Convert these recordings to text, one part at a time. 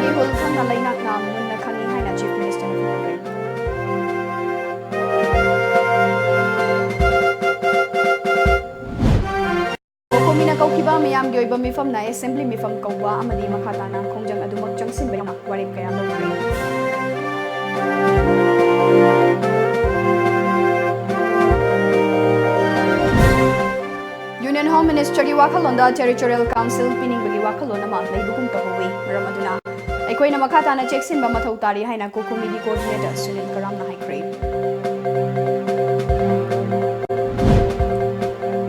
Manipuri hul thangna lainak na munna khangi haina Chief Minister na Komina kaukiba miyam gi oiba mifam na assembly mifam kauba amadi makhata na khongjang adumak changsin bena warip kaya lawri Union Home Minister gi wakhalonda Territorial Council pining bagi wakhalon ama leibugum tohowi maramaduna aikoina makhata na cheksin ba mathau tari haina kokumi gi coordinator Sunil Karam na haikre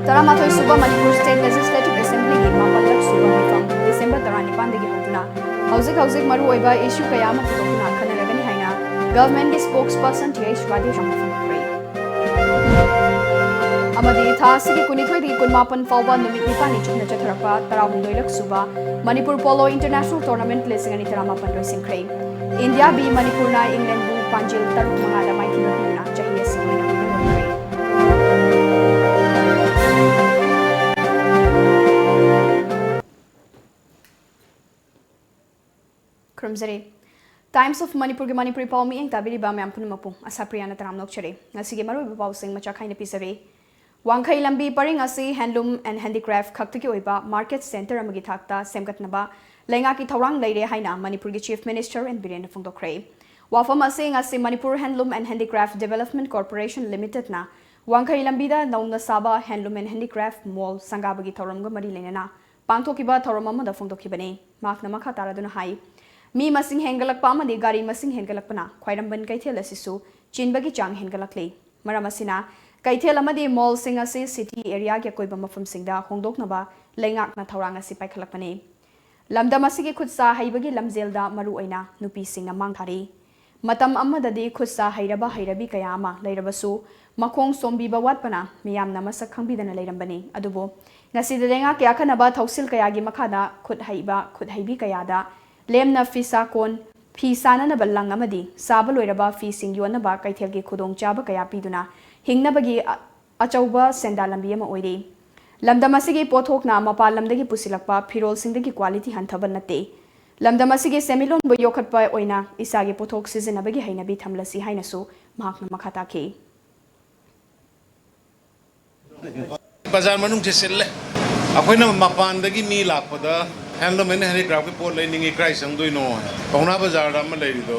Taramathoi suba Manipur State Legislative Assembly gi mapalak suba mifam December 19 dagi hotuna hauzik maru oiba issue kaya ama putokuna khanaragani haina government gi spokesperson TH Radesh Amafamkre amadi thasi gi kunithoi dagi kunmapan fawba numit nipani chukna chatharapa tarahundoi lak suba Manipur Polo International Tournament lesingani taramapan roisinkhre India B Manipur na England bu panjil taruk mangada maithina pina chahiye sinoina Krumzari Times of Manipur gi Manipuri paw mi eng tabiri ba myam punumapu ASHAPRIYA na taram nokchere ngasige maru paw sing macha khaina pisare Wangkhai lambi paring asi handloom and handicraft khakta ki oiba market center amagi thakta semkatnaba lenga ki thorang leire haina Manipur gi Chief Minister and Biren Phongdokre wafam ase ngasi Manipur Handloom and Handicraft Development Corporation Limited na Wangkhai lambi da nauna saba handloom and handicraft mall sangabagi thoramga mari lenana pangthokiba thoram amada phongdokhibane makna makha taraduna hai Mi masing hengalakpa amadi gari masing hengalakpana khwairamban kaithel asisu chinbagi chang hengalakle maramasina kaithel amadi mall sing asi city area ge koiba mafam singda hongdoknaba lengak na thorang asi paikhalakpane lamdam asigi khutsa haibagi lamjelda maru oina nupi singna mangthari matam amadadi khutsa hairaba hairabi kaya ama leirabasu makhong sombi bawatpana miyamna masak khangbidana leirambani adubo ngasi delenga kya khanaba thausil kaya gi makhada khut haibi kaya da lemna fisa kon fisana na ballang amadi sabaloiraba fi singyona ba kaithel gi khudong chaba kaya piduna hingna bagi achauba sendalambi ama oire lamdamasigi pothokna mapa lamdagi pusilakpa firol singdagi quality hanthaba nate lamdamasigi semilon bo yokhatpa oina isagi pothok sizina bagi hainabi thamlasi hainasu mahakna makhata ke bazar manung jeselle akoina mapandagi mi lakpada handloom and handicraft ki pot lainingi krai sangdoi no pauna bazar ma lairido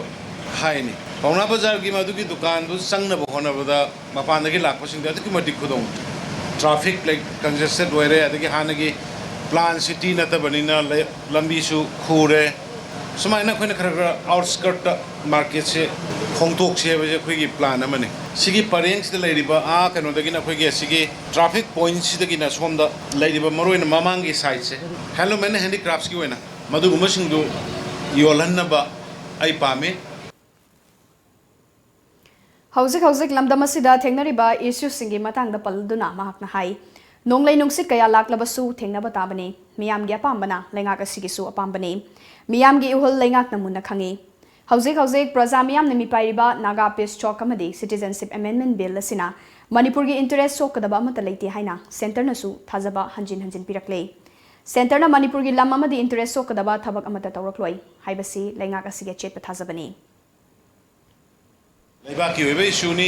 haini pauna bazar gi madu ki dukan bu sangna bo hona bada mapan dagi lakpa sing da ki mati khudong traffic like congested were adagi hanagi plan city na ta banina lambi su khure sumaina khoina khara outskirt market se khongtok se ba je khoi gi plan amane sigi pareng se lairiba a kano dagi na khoi gi sigi traffic point se dagi na somda lairiba maroina mamang gi side se handloom and handicrafts ki wena madu gumasing do yolanna ba ai pame Hauzik lamdamasida thengnariba issue singi matang da palduna mahakna hai nonglai nungsit kaya laklabasu thengnaba tabane miyam gi apambana lengak asigi su apambane miyam gi uhul lengak namunna khangi Hauzik praja miyam nami pairiba naga peace chok amadi citizenship amendment bill asina Manipur gi interest sokadaba amata leite haina center nasu thajaba hanjin pirakle center na Manipur gi lam amadi interest sokadaba thabak amata tawrakloi haibasi lengak asigi chetpa thajabani Laiba ki webe issue ni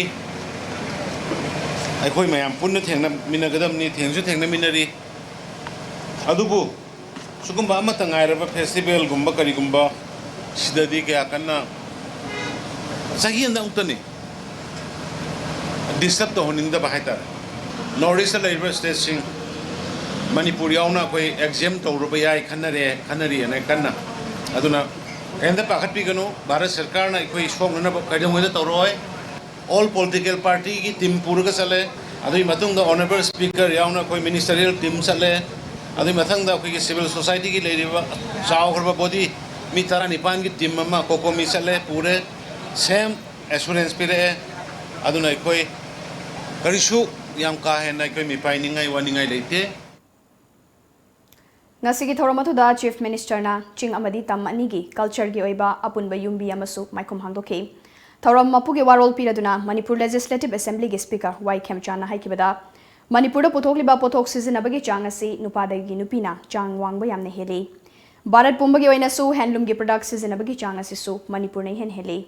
ai khoi mayam punna thengna minagadam ni thengju thengna minari adubu sugumba amata ngairaba festival gumba kari gumba sidadi kaya kanna sahi anda utani disturb to honing da bahaitar northeast labor state sing Manipur yauna koi exam to rubaya khanari ane kanna aduna enda pakhat pi gano Bharat Sarkar na koi song na kadam hoida toroi all political party ki team purga sale adui matung da honorable speaker yauna koi ministerial team sale adui mathang da koi civil society ki leiriba chaw khorba body mi tara nipan ki team ma koko mi sale pure same assurance pire aduna koi karishu yam ka he na koi mi painingai waningai leite Ngasigi thoramatu da Chief Minister na ching amadi tam anigi culture gi oiba apunba yumbi amasu maikum hangdoke thoram mapugi warol piraduna Manipur Legislative Assembly gi Speaker Y Khemchana haikibada Manipur da pothokliba pothok season abagi chang asi nupadagi nupina chang wangba yamna heli Bharat पुंबगी ओइनासु handloom की product सिजनबगी चांग असिसु मणिपुर ने हेन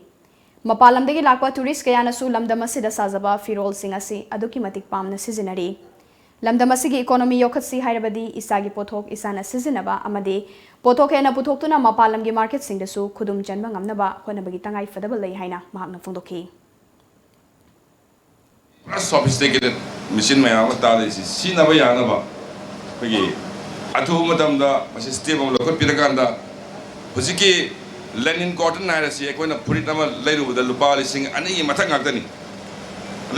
मपालमदगी लाकवा tourist कयानसु लमदम असिदा साजबा फिरोल सिंग असि अदुकी मतिक पामना सिजनरी लमदम असिगी economy योखत्सी हाइरबदी इसागी पोथोक इसाना सिजनबा अमदे पोथोक हेना पुथोक्तुना मपालमगी market सिंगदसु खुदुम चनबा ngamnaba होनबगी तंगाई फदबा लई हाइना महाकना फोंदोखी sophisticated machine mayam ta le si na ba ya na ba pagi athu matam da masi stable lo khot pirakanda hujiki lenin cotton na rasi ko na puri tama leiru da lupa lising ani mathak ngak tani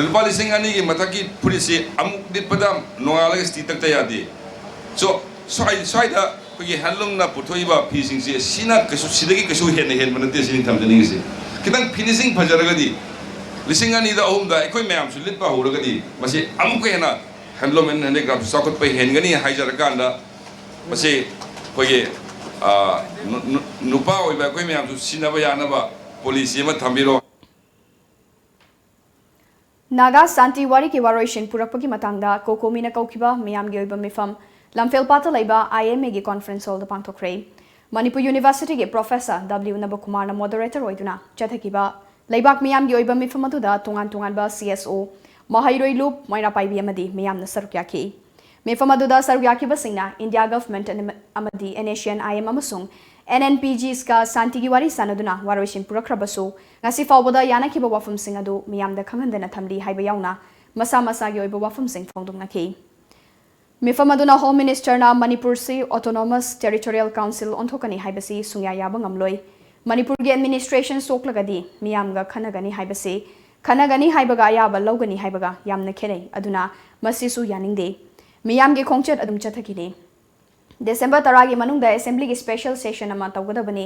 lupa lising ani ki mathak ki puri si amuk dit padam noala sti tak ta yadi so da pagi handlung na puthoi ba phishing si sina kesu sidagi kesu hen manate sin tham jani si kitang finishing phajaraga di लिसिंग अनी दा अहुम दा एकोय ma'am सु lit पा होरगदी मसे अमुक हेना handloom and handicraft साकत पे हेनगनी हाइजर कांदा मसे कोगे नुपा ओइबा कोय मैम सु सिनाबा यानाबा पॉलिसी मा थंबिरो नागा शांति वारी की वारोइशन पुरकपगी मतंगदा कोकोमीना कौखिबा मियाम गे ओइबा मिफम लमफेल पाता लैबा आईएमए गे कॉन्फ्रेंस हॉल दा पांगथोखरे मणिपुर यूनिवर्सिटी के प्रोफेसर डब्ल्यू नबकुमार ना मॉडरेटर ओइदुना चथकिबा लेबाक मियाम गी ओइबा मिफम अदुदा तोंगान तोंगानबा सीएसओ महाइरोइ लूप मैना पाइबी अमदी मियाम न सरुक याखी मिफम अदुदा सरुक याखिबा सिंगना इंडिया गवर्नमेंट अमदी एनएशियन आईएम अमसुंग एनएनपीजीस का शांति की वारी सानदुना वारोइसिन पुरखरबसु ngasi फावबदा यानाखिबा वाफम सिंग अदु मियाम द खंगनदना थमली हाइबा याउना मसा मसा गी ओइबा वाफम सिंग फोंदुंगनाखी मिफम अदुना होम मिनिस्टर ना मणिपुर से ऑटोनोमस टेरिटोरियल काउंसिल ओंथोकनी हाइबसी सुंया याबा ngamloi मणिपुर की एडमिनिस्ट्रेशन सोक्लगदी मियामगा खनगनी हाइबसे खनगनी हाइबगा याबा लौगनी हाइबगा यामना खेरै अदुना मसिसु यानिंगदे मियामगे खोंगचत अदुम चथकिने दिसंबर 13 की मनुंगदा असेंबली की स्पेशल सेशन अमा तौगदबने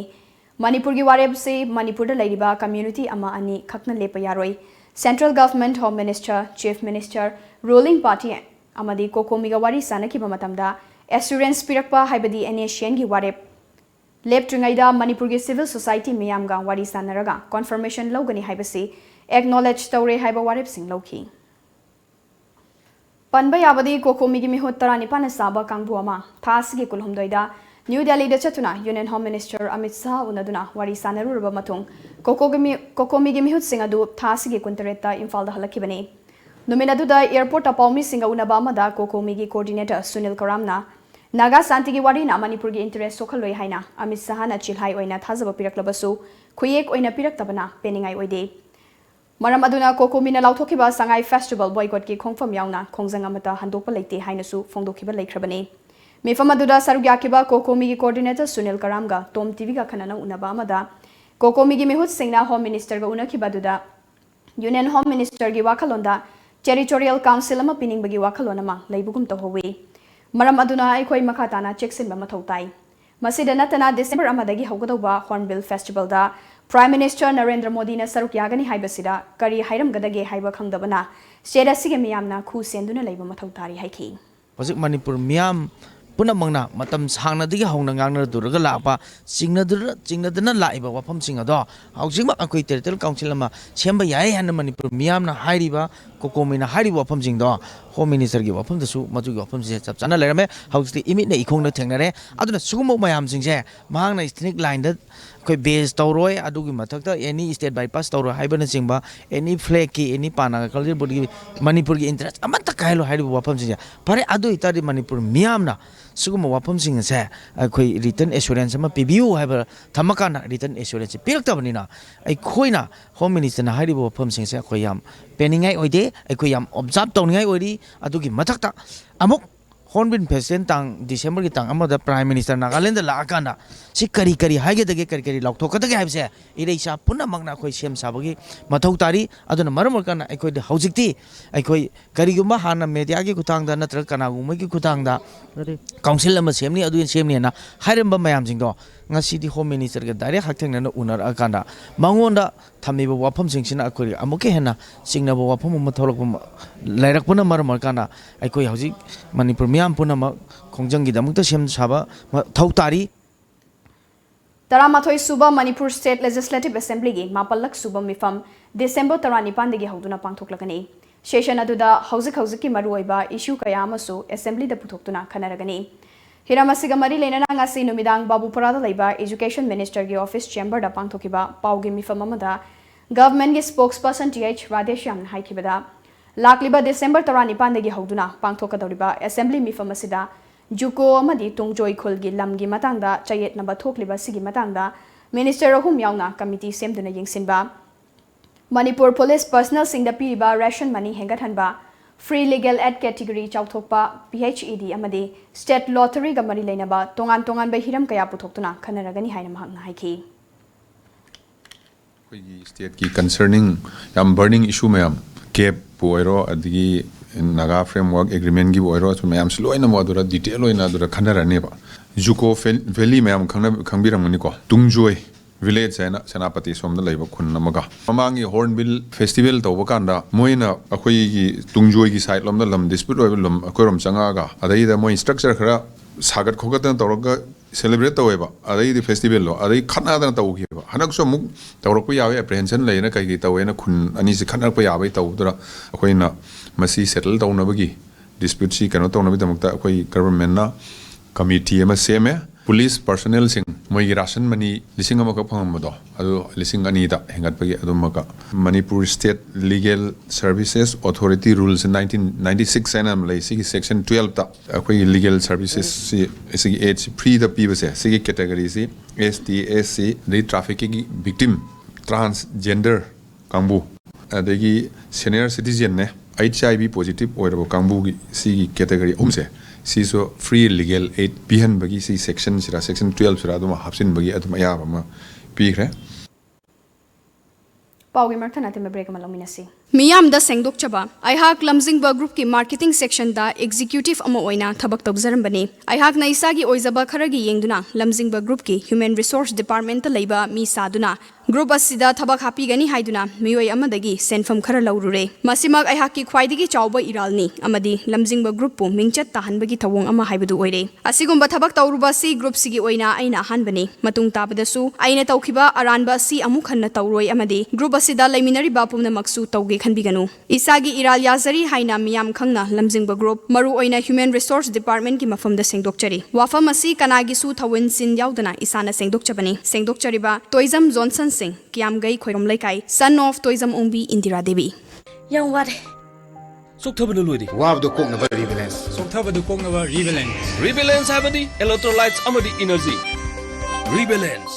मणिपुर की वारेब से मणिपुर लैरिबा कम्युनिटी अमा अनि खकना लेप यारोय central government home minister chief minister ruling party अमदी कोकोमीगा वारी सानकिबा मतमदा एश्योरेंस पिरकपा हाइबदी एनएशियन की वारेब लेप्ट्रिंगाइदा मणिपुर की सिविल सोसाइटी मियामगा वारी सानरगा कन्फर्मेशन लौगनी हाइबसी एक्नॉलेज तौरे हाइबा वारेब सिंग लौखी पनबा याबदी कोकोमी की मिहुत 94 साबा कांगबु अमा थासगी कुलहुमदोइदा न्यू दिल्ली दा चतुना union home minister Amit Shah उनदुना वारी सानरुरबा मथुंग कोकोमी की मिहुत सिंग अदु थासगी कुंतरेता इम्फाल दा हलखिबने नुमिनदुदा एयरपोर्ट अपाउमी सिंग उनबा अमदा कोकोमी की कोऑर्डिनेटर सुनील करामना नागा शांति की वारी ना मणिपुर की इंटरेस्ट सोखलोय हाइना अमित शाह ना चिल्हाई ओइना थाजब पिरकलबसु खुयेक ओइना पिरक्तबना पेनिंगाई ओइदे मरम अदुना कोकोमीना लाउथोखिबा संगाई फेस्टिवल बॉयकॉट की खोंगफम याउना खोंगजंग अमता हंदोकपा लेते हाइनसु फोंदोखिबा लेख्रबने मिफम अदुदा सरुग्याखिबा कोकोमी की कोऑर्डिनेटर सुनील करामगा टॉम टीवी का खनना उनबा अमदा कोकोमी की मिहुत सिंगना होम मिनिस्टर गा उनखिबा दुदा यूनियन होम मिनिस्टर की वाखलोंदा टेरिटोरियल काउंसिल अमा पिनिंगबगी वाखलोनमा लैबुगुम तोहवे मरम अदुना अखोई मखाताना चेक्सिन मथौ ताई मसिदा नतना डिसेंबर अमदगी हौगदौबा हॉर्नबिल फेस्टिवल दा प्राइम मिनिस्टर नरेंद्र मोदी ना सरुक यागनी हाइबसिदा करी हाइरमगदगे हाइबा खंगदबना स्टेट असिगे मियामना खु सेंदुना लैबा मथौ तारी हाइखी हजिक मणिपुर मियाम पुनमंगना मतम सांगनदगी हौना गांगना दुरगा लापा चिंगनदना लाइबा वफम सिंग अदो हौजिक अखोई टेरिटोरियल काउंसिल अमा सेंबा याय हन मणिपुर मियामना हाइरिबा कोकोमीना हाइरिबा वफम सिंग दो होम मिनिस्टर की वफम दसु मजु की वफम से चप चना लेरमे हौजिक इमिट ने इखोंग थेंगनरे अदुना सुगुम मयाम सिंग से मांगना स्टेनिक लाइन द कोई बेस तौरोय अदुगी मथकता एनी स्टेट बाईपास तौरो हाइबना सिंगबा एनी फ्लैग की एनी पाना कल्चर बॉडी मणिपुर की इंटरेस्ट अमत कायलो हाइरिबा वफम सिंग फरे अदु इतारी मणिपुर मियामना सुगुम वफम सिंग से कोई रिटर्न एश्योरेंस अमा पिबियु हाइबा थमकाना रिटर्न एश्योरेंस पिरक्तबनिना अखोइना होम मिनिस्टर ना हाइरिबा वफम सिंग से अखोय याम पेनिंगाई ओइदे अखोय याम ऑब्जर्व तौनिगाई ओइरी अदुगी मथकता अमुक हॉर्नबिल फेस्टिवल तांग दिसंबर की तांग अमदा प्राइम मिनिस्टर नागालैंड लाकाना सि करी करी हाइगेदगे करी लाउथोकदगे हाइबसे इरेसा पुनमंगना अखोय सेम साबगी मथौ तारी अदुना मरमरकाना अखोय हौजिकती अखोय करीगुमा हाना मीडिया की खुतांगदा नत्र कनागुमै की खुतांगदा काउंसिल अमा सेमनी अदु सेमनीना हाइरंबा मयाम सिंगदो ngasi di home minister ga direct haktheng na unar akanda mangonda thamiba wafam singchina akoi amuke hena singna bo wafam ma tholok lairak puna mar mar kana akoi hauji manipur miam puna ma khongjang gi damukta sem saba thautari Taramathoi suba Manipur State Legislative Assembly gi mapalak suba mifam December 19 dagi hauduna pangthoklagani session aduda hauzik ki maruoiba issue kaya amasu assembly da puthokuna khanaragani Hiram asiga mari lenana ngasi numidang Babupurada leba Education Minister gi office chamber da pangthokiba paugi mifam amada government gi spokesperson TH Radheshyam haikibada lakliba December 29 dagi hauduna pangthokadoriba assembly mifam asida Juko amadi tungjoi khul gi lamgi matangda chayet namba thokliba sigi matangda minister ahum yauna committee semduna yingsinba Manipur police personnel singda piriba ration money hengathanba Free legal aid category chauthokpa PHED amadi state lottery ga mari leinaba tongan tongan ba hiram kaya puthokuna khanaragani haina mahakna haiki Koigi state ki concerning yam burning issue mayam cap poiro adigi naga framework agreement gi poiro so mayam sloina modura detail oina dura khanarane ba juko valley mayam khangbiramani ko tungjoi village na senapati somda leiba khun namaga mamangi hornbill festival tawba kanda moina akhoi gi tungjoi gi side lomda lam dispute oiba lom akorom changa ga adai da moi structure khara sagat khogatan tawraga celebrate taweba adai di festival lo adai khana da tawgi ba hanak so muk tawrak pa yawe apprehension leina kai gi tawena khun ani si khanak pa yawe tawdura akoina masi settle tawnabagi dispute si kano tawnabi damakta akoi government na committee ma seme police personnel sing moi ration money lising amaka phamado adu lising ani da hengat pagi adumaka Manipur State Legal Services Authority rules in 1996 anam lay sigi section 12 ta akoi legal services sigi age pre the pbse sigi category si ST SC the trafficking victim transgender kambu adegi senior citizen ne HIV positive oirabo kambu gi sigi category umse so free legal aid pihan bagi si section sira section 12 sira aduma hapsin bagi aduma ya ma pikre paugi marthana te break malominasi Miyam da sengdok chaba aihak lamjingba group ki marketing section da executive ama oina thabak tabzaram bani aihak na isagi oizaba kharagi yengduna lamjingba group ki human resource department ta leiba mi saduna group asida thabak hapi gani haiduna miyoi amadagi senfam khara laurure masimak aihak ki khwaidigi chawba iralni amadi lamjingba group pu mingchat tahanbagi thawong ama haibudu oire asigumba thabak tawruba si group sigi oina aina hanbani matung tabadasu aina tawkhiba aranba si amu khanna tawroi amadi group asida laiminari bapumna maksu tawge khanbiganu isagi iral yazari haina miyam khangna lamjingba group maru oina human resource department ki mafamda sengdokchari wafam asi kanagi su thawin sin yaudana isana sengdokchabani sengdokchariba toizam johnson singh kiam gai khoirom laikai son of toizam ongbi indira devi yang ware Soktabadu loidi. Wabdo koknaba rebalance. Soktabadu koknaba rebalance. Rebalance habadi electrolytes amadi energy. Rebalance.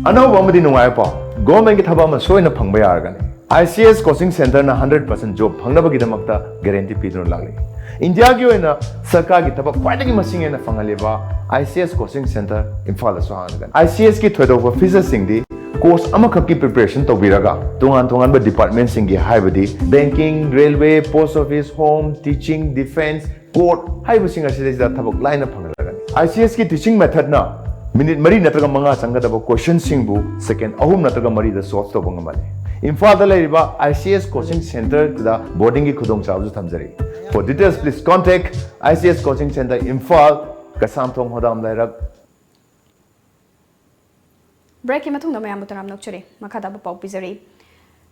Another one in Waipa, government get Habama so in a Pangbayargan. ICS coaching center na 100% job, Pangabagidamakta guarantee Pedro Lali. India in a Saka Gitaba fighting machine in a Fangaleva, ICS coaching center in Falasohangan. ICS ki thread over physics singdi, course Amakaki preparation to Viraga, Tungan department singi Hybidi, banking, railway, post office, home, teaching, defense, court, Hybu singer says that Tabak line of Pangalagan. ICS ki teaching method na. Minute Mari Nataga Manga Sangataba question Singbu, second Ahum Nataga Mari the source of Bangamani. In Father Lariba, ICS Coaching Center to the boarding Kudong Chavzu Tamzari. For details, please contact ICS Coaching Center Infal, Kasam Tong Hodam Lairab. Break matung na mayam butanam nokchari makada ba pau pizari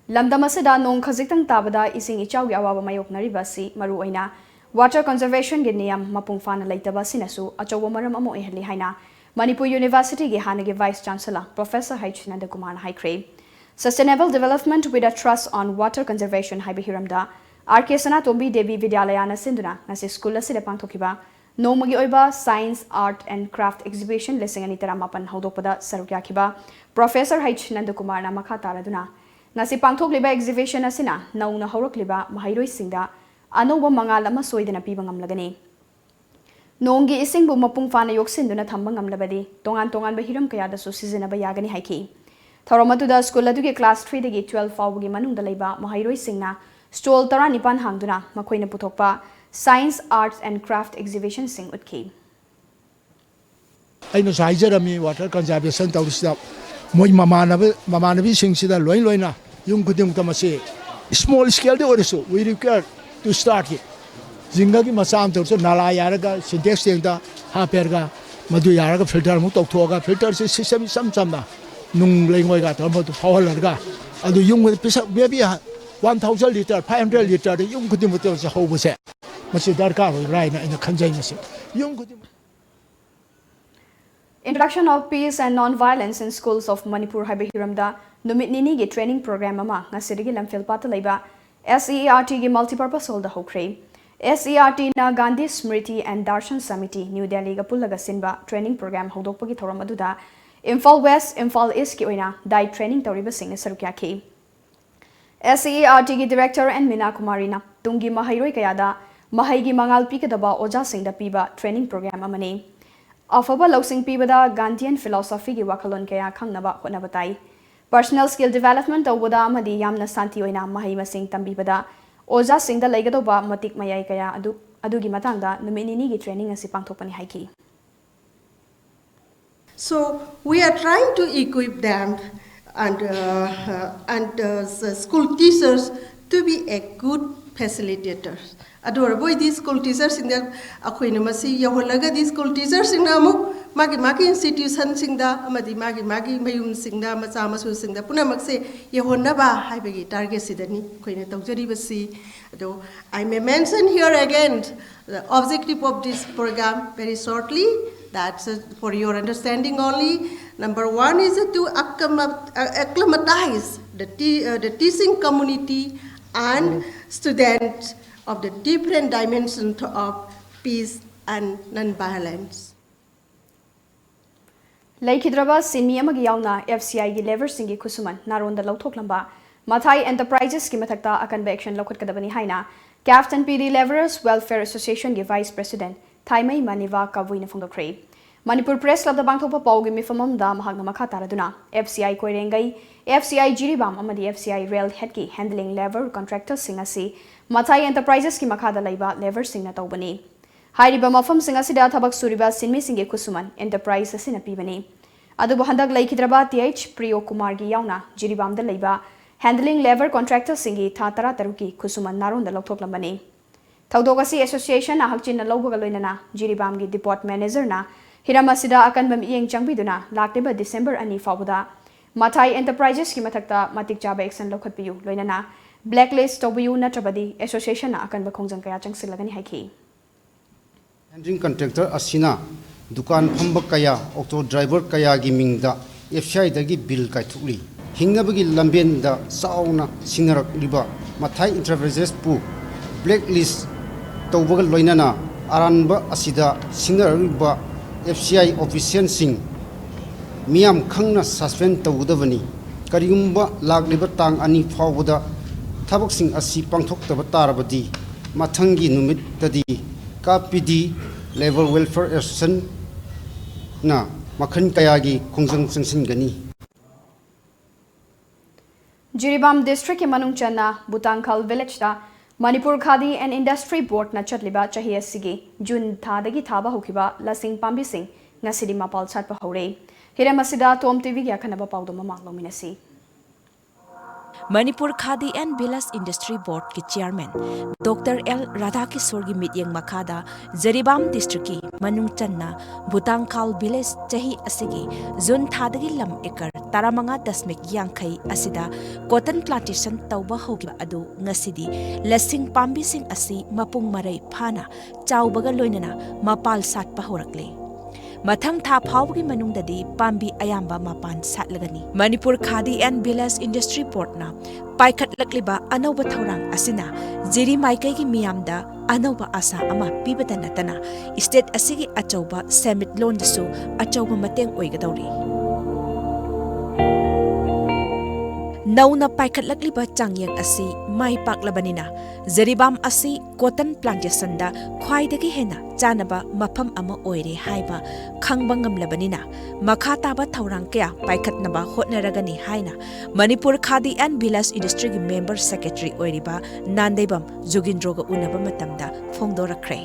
lamdamasada nong khazitang tabada ising ichaw gi awaba mayok nariba si maru oina water conservation gi niyam mapung fana laitaba sinasu achawa maram amo ehli haina Manipur University ge hanagi Vice Chancellor Professor H. Nandakumar Haikre. Sustainable development with a trust on water conservation Haibihiramda. RK Sana Tombi Devi Vidyalayana Sinduna Nasi School Asida Pangtokiba. No Magi Oiba Science, Art and Craft Exhibition Lessing Anitara Hodopada Sarukyakiba. Professor H. Nandakumar Namakataraduna. Nasi Pangtok Liba Exhibition Asina, Nauna Horok Liba, Mahairoi Singda, Anoba Mangalama Soidana Pibangam Lagani. Nongi ising bu mapung fana yoksinduna thambang amlabadi tongan bahiram kaya da susizina bayagani haiki thoramatu da school adu ge class 3 dagi 12 fawgi manung da leiba mahairoi singna stall tara nipan hangduna makoina puthokpa science arts and craft exhibition sing utki aino sahijarami water conservation tawsida moi mamanabi singsida loina yung kuding tamasi small scale de oriso we require to start it jinga gi masam to so nala yaraga syntax tengda ha perga madu yaraga filter mu tok thoga filter se system samna nung lengoi ga to mo to power ga adu yung pisa maybe 1000 liter 500 liter de yung kuding to se ho bu se masi darkar rai na ina khanjai masi yung kuding Introduction of Peace and Non-Violence in Schools of Manipur Haiba Hiramda Numit Nini gi training program ama ngasirigi lamfil pata leiba SERT gi multipurpose hall da hokre SERT na Gandhi Smriti and Darshan Samiti New Delhi ga pullaga sinba training program hodokpagi thoram aduda Imphal West Imphal East ki oina dai training tawriba singna sarukya ki SERT gi director and Mina Kumarina tungi mahairoi kayada mahai gi mangal pikadaba oja singda piba training program amani Afaba Lausing Pibada Gandhian philosophy gi wakalon kaya khangnaba hotnabatai Personal skill development awada amadi yamna santi oina mahai masing tambibada oja singda leigadoba matik mayai kaya adugi matangda numinini gi training asi pangthopani haiki So we are trying to equip them and school teachers to be a good facilitators. Adorable these school teachers in the Aquinamasi, Yaholaga, these school teachers in Namu, Maki institutions in the Amadi Magi Mayum sing the Masamasu sing the Punamaxe, Yahonaba, Hibegi, Target Sidani, Queen Tojuribasi. Though I may mention here again the objective of this program very shortly. That's for your understanding only. Number one is to acclimatize the teaching community and students of the different dimensions of peace and non-violence. Laikhidraba Sinmi amagi yauna FCI gi lever singi kusuman naronda lauthokhlamba Mathai Enterprises ki mathakta akanba action lokhatkadabani haina Captain PD Leverers Welfare Association gi Vice President Thaimai Maniva Kavuina Fongdokre Manipur Press Club da bangthokpa pawgi mifamam da mahagna makha taraduna FCI koirengai FCI Jiribam amadi FCI Rail Head ki handling lever contractor singasi Mathai Enterprises ki makha da laiba lever singna tawbani Hairiba mafam singasida thabak suriba sinmi singe kusuman enterprise asina pibani adubu handak laikhidraba TH Priyo Kumar gi yauna Jiribam da laiba handling lever contractor singi tha tara taruki kusuman naron da lokthoklamani Thaudogasi Association na hakchin na lawbaga loinana Jiribam gi depot manager na Hiramasida akan bam iyeng changbiduna laktiba December ani fawda Mathai Enterprises ki mathakta matik jaba action lokhatpiyu loinana blacklist tobiyu natrabadi association na akan ba khongjang kaya changsilagani haiki Handling contractor asina dukan phambak kaya auto driver kaya gi mingda FCI dagi bill kai thuli hingnabagi lamben da sauna singnarak liba Mathai Enterprises pu blacklist tobaga loinana aranba asida singnarak FCI official sing Miam Kangna suspend Tawudavani Karumba Lagliba Tang Ani Fawada Tabak Sing Asi Pangtok Tabatarabadi Matangi Numit Tadi KPD Level Welfare Association Na Makan Kayagi Kungsang Sangsin Gani Jiribam District in Manungchana, Butankal Village da Manipur Khadi and Industry Board na chatliba chahiya sige June thadagi thaba hokiba lasing pambi sing ngasidi mapal chatpa hore Hiramasida TOMTV ya kanaba pawdo mamanglominasi Manipur Khadi and Bilas Industry Board ki chairman Dr. L. Radhakishore gi mityeng makada Jiribam District ki Manungchanna Butankal Village chahi asigi June thadagi lam ekar taramanga dasmik yangkai asida cotton plantation tauba hokiba adu ngasidi lasing pambi sing asi mapung marai phana chaubaga loinana mapal satpa horakle Mathang tha phawgi manungdadi pambi ayamba mapan satlagani Manipur Khadi and Bilas Industry Board na paikhat lakliba anoba thorang asina jiri maikai gi miyamda anoba asa ama pibata natana state asigi achauba summit loan dasu achauba mateng oigadawri Nauna paikhat lakliba changyang asi mai paklabanina Jiribam asi cotton plantation da khwaidagi hena chanaba mafam ama oire haiba khangba ngamlabanina makha taba thaurang kya paikhatnaba hotnaragani haina Manipur Khadi and Bilas Industry gi member secretary oiriba Nandaibam Jugindro ga unaba matamda phongdorakre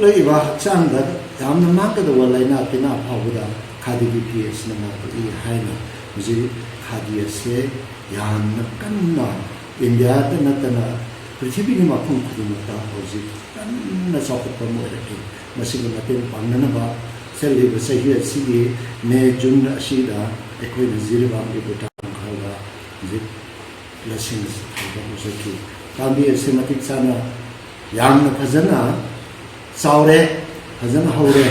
leiba changda yamna makada walaina tina phawda Khadi gi PS na ma haina Muzi khadi ase yamna kanna India da natana Prithvi ni mapung khudumata hoji kanna sokpa mo rake masigi mateng panna ba selli basahi asigi me jun asida ekoi nazir ba ge butang khala ji blessings ba musaki kambi ase matik sana yamna phajana saure phajana haure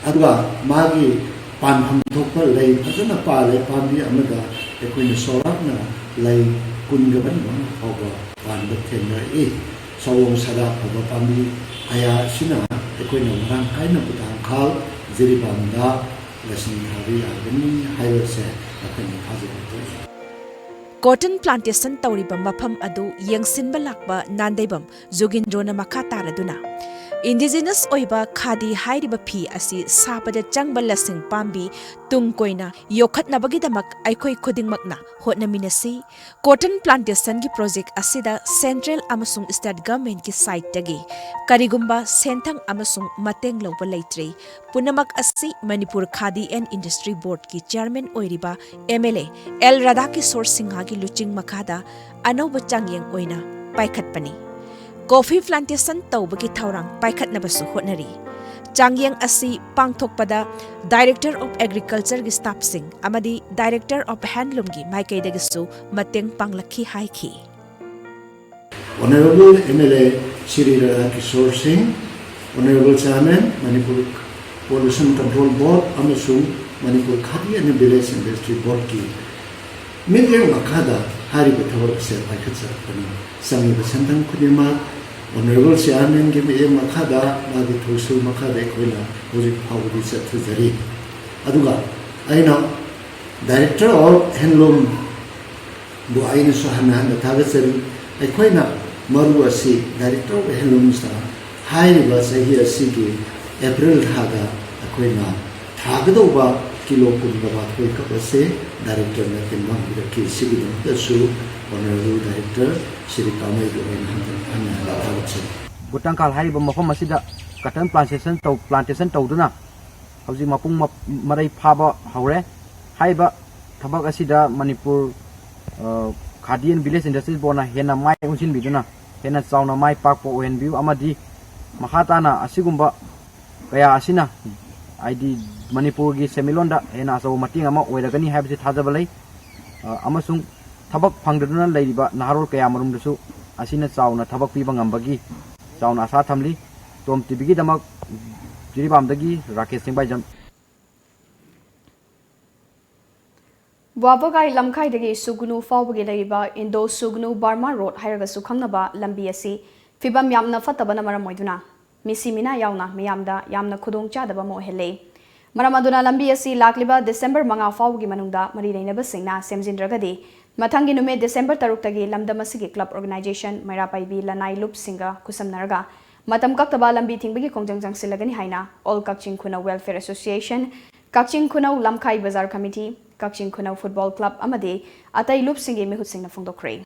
aduga magi panham thokpa lei phajana pa lei kambi amada ekoi na sorakna lei kungaban ma hoba panda thenna e sawong sada hoba kambi aya sina ekoi na marang kaina butang khal jiribanda lesson thabi agani hairose akani phajana Cotton plantation tawriba mafam adu yengsinba lakba nandaibam Jogindrona makha taraduna indigenous oiba khadi hairiba phi asi sapada changba lasing pambi tungkoina yokhatnabagidamak aikhoi khudingmakna hotnaminasi cotton plantation gi project asida central amasung state government ki site tagi karigumba senthang amasung mateng loba leitre punamak asi Manipur Khadi and Industry Board ki chairman oiriba MLA L Radhaki Singha gi luching makhada anoba changyeng oina paikhatpani Coffee plantation tawbagi thaurang paikhatnabasu hotnari changyeng asi pangthokpada Director of Agriculture gi staff sing amadi Director of Handloom gi maikaidagisu mateng panglakhi haiki Honorable MLA Shri Radhakishore Singh Honorable Chairman Manipur Pollution Control Board amasung Manipur Khadi and Village Industry Board ki Media Makada Hari Batawar Sir Paikatsa Sami Basantang Kudima Honorable Chairman Gimi Makada Madi Tosu Makada Equina Hoji Pawdi Satuzari Aduga Aina Director of Handloom Bu Aina Sohana and the Tagasari Equina Maru Asi Director of Handloom Star Hari Basahi Asigi April Haga Aquina Tagadova Kilo Kundaba Kapase, Director Nakin Ki Sigidum, the Su, Honorable Director, Shirikame, and Butangkal Hariba Mohamasida, Cotton plantation Toduna, Hausi Mapung Marai Paba Haure, Haiba, Tabak Asida, Manipur Khadi and Village Industries Bona, Hena Mai Usin Biduna, Hena Sauna Mai Park for View Amadi, Mahatana, Asigumba, Kaya Asina, ID Manipur gi semilonda hena so mating ama oiragani habisi thajabalai amasung thabak phangduna leiba naharol kaya marum dusu asina chauna thabak piba ngambagi chauna asa thamli TOMTV gi damak jiribam dagi Rakesh Singh Baijam Wabagai lamkai dagi sugunu fawbagi leiba Indo Sugnu Burma Road hairaga sukhangnaba lambi asi fibam yamna fatabana maramoiduna misi mina yauna miyamda yamna khudong chadaba mo hele Maramaduna lambi asi lakliba December manga fawgi manungda mari leinaba singna semjindragadi mathangi nume December 3 tagi lamdamasigi club organization Mairapaibi Lanai Loop Singa kusamnaraga matam kaktaba lambi thingbagi kongjang silagani haina All Kaching Khuna Welfare Association Kaching Khuna Lamkai Bazar Committee Kaching Khuna Football Club amade atai loop singi mehut singna phongdokre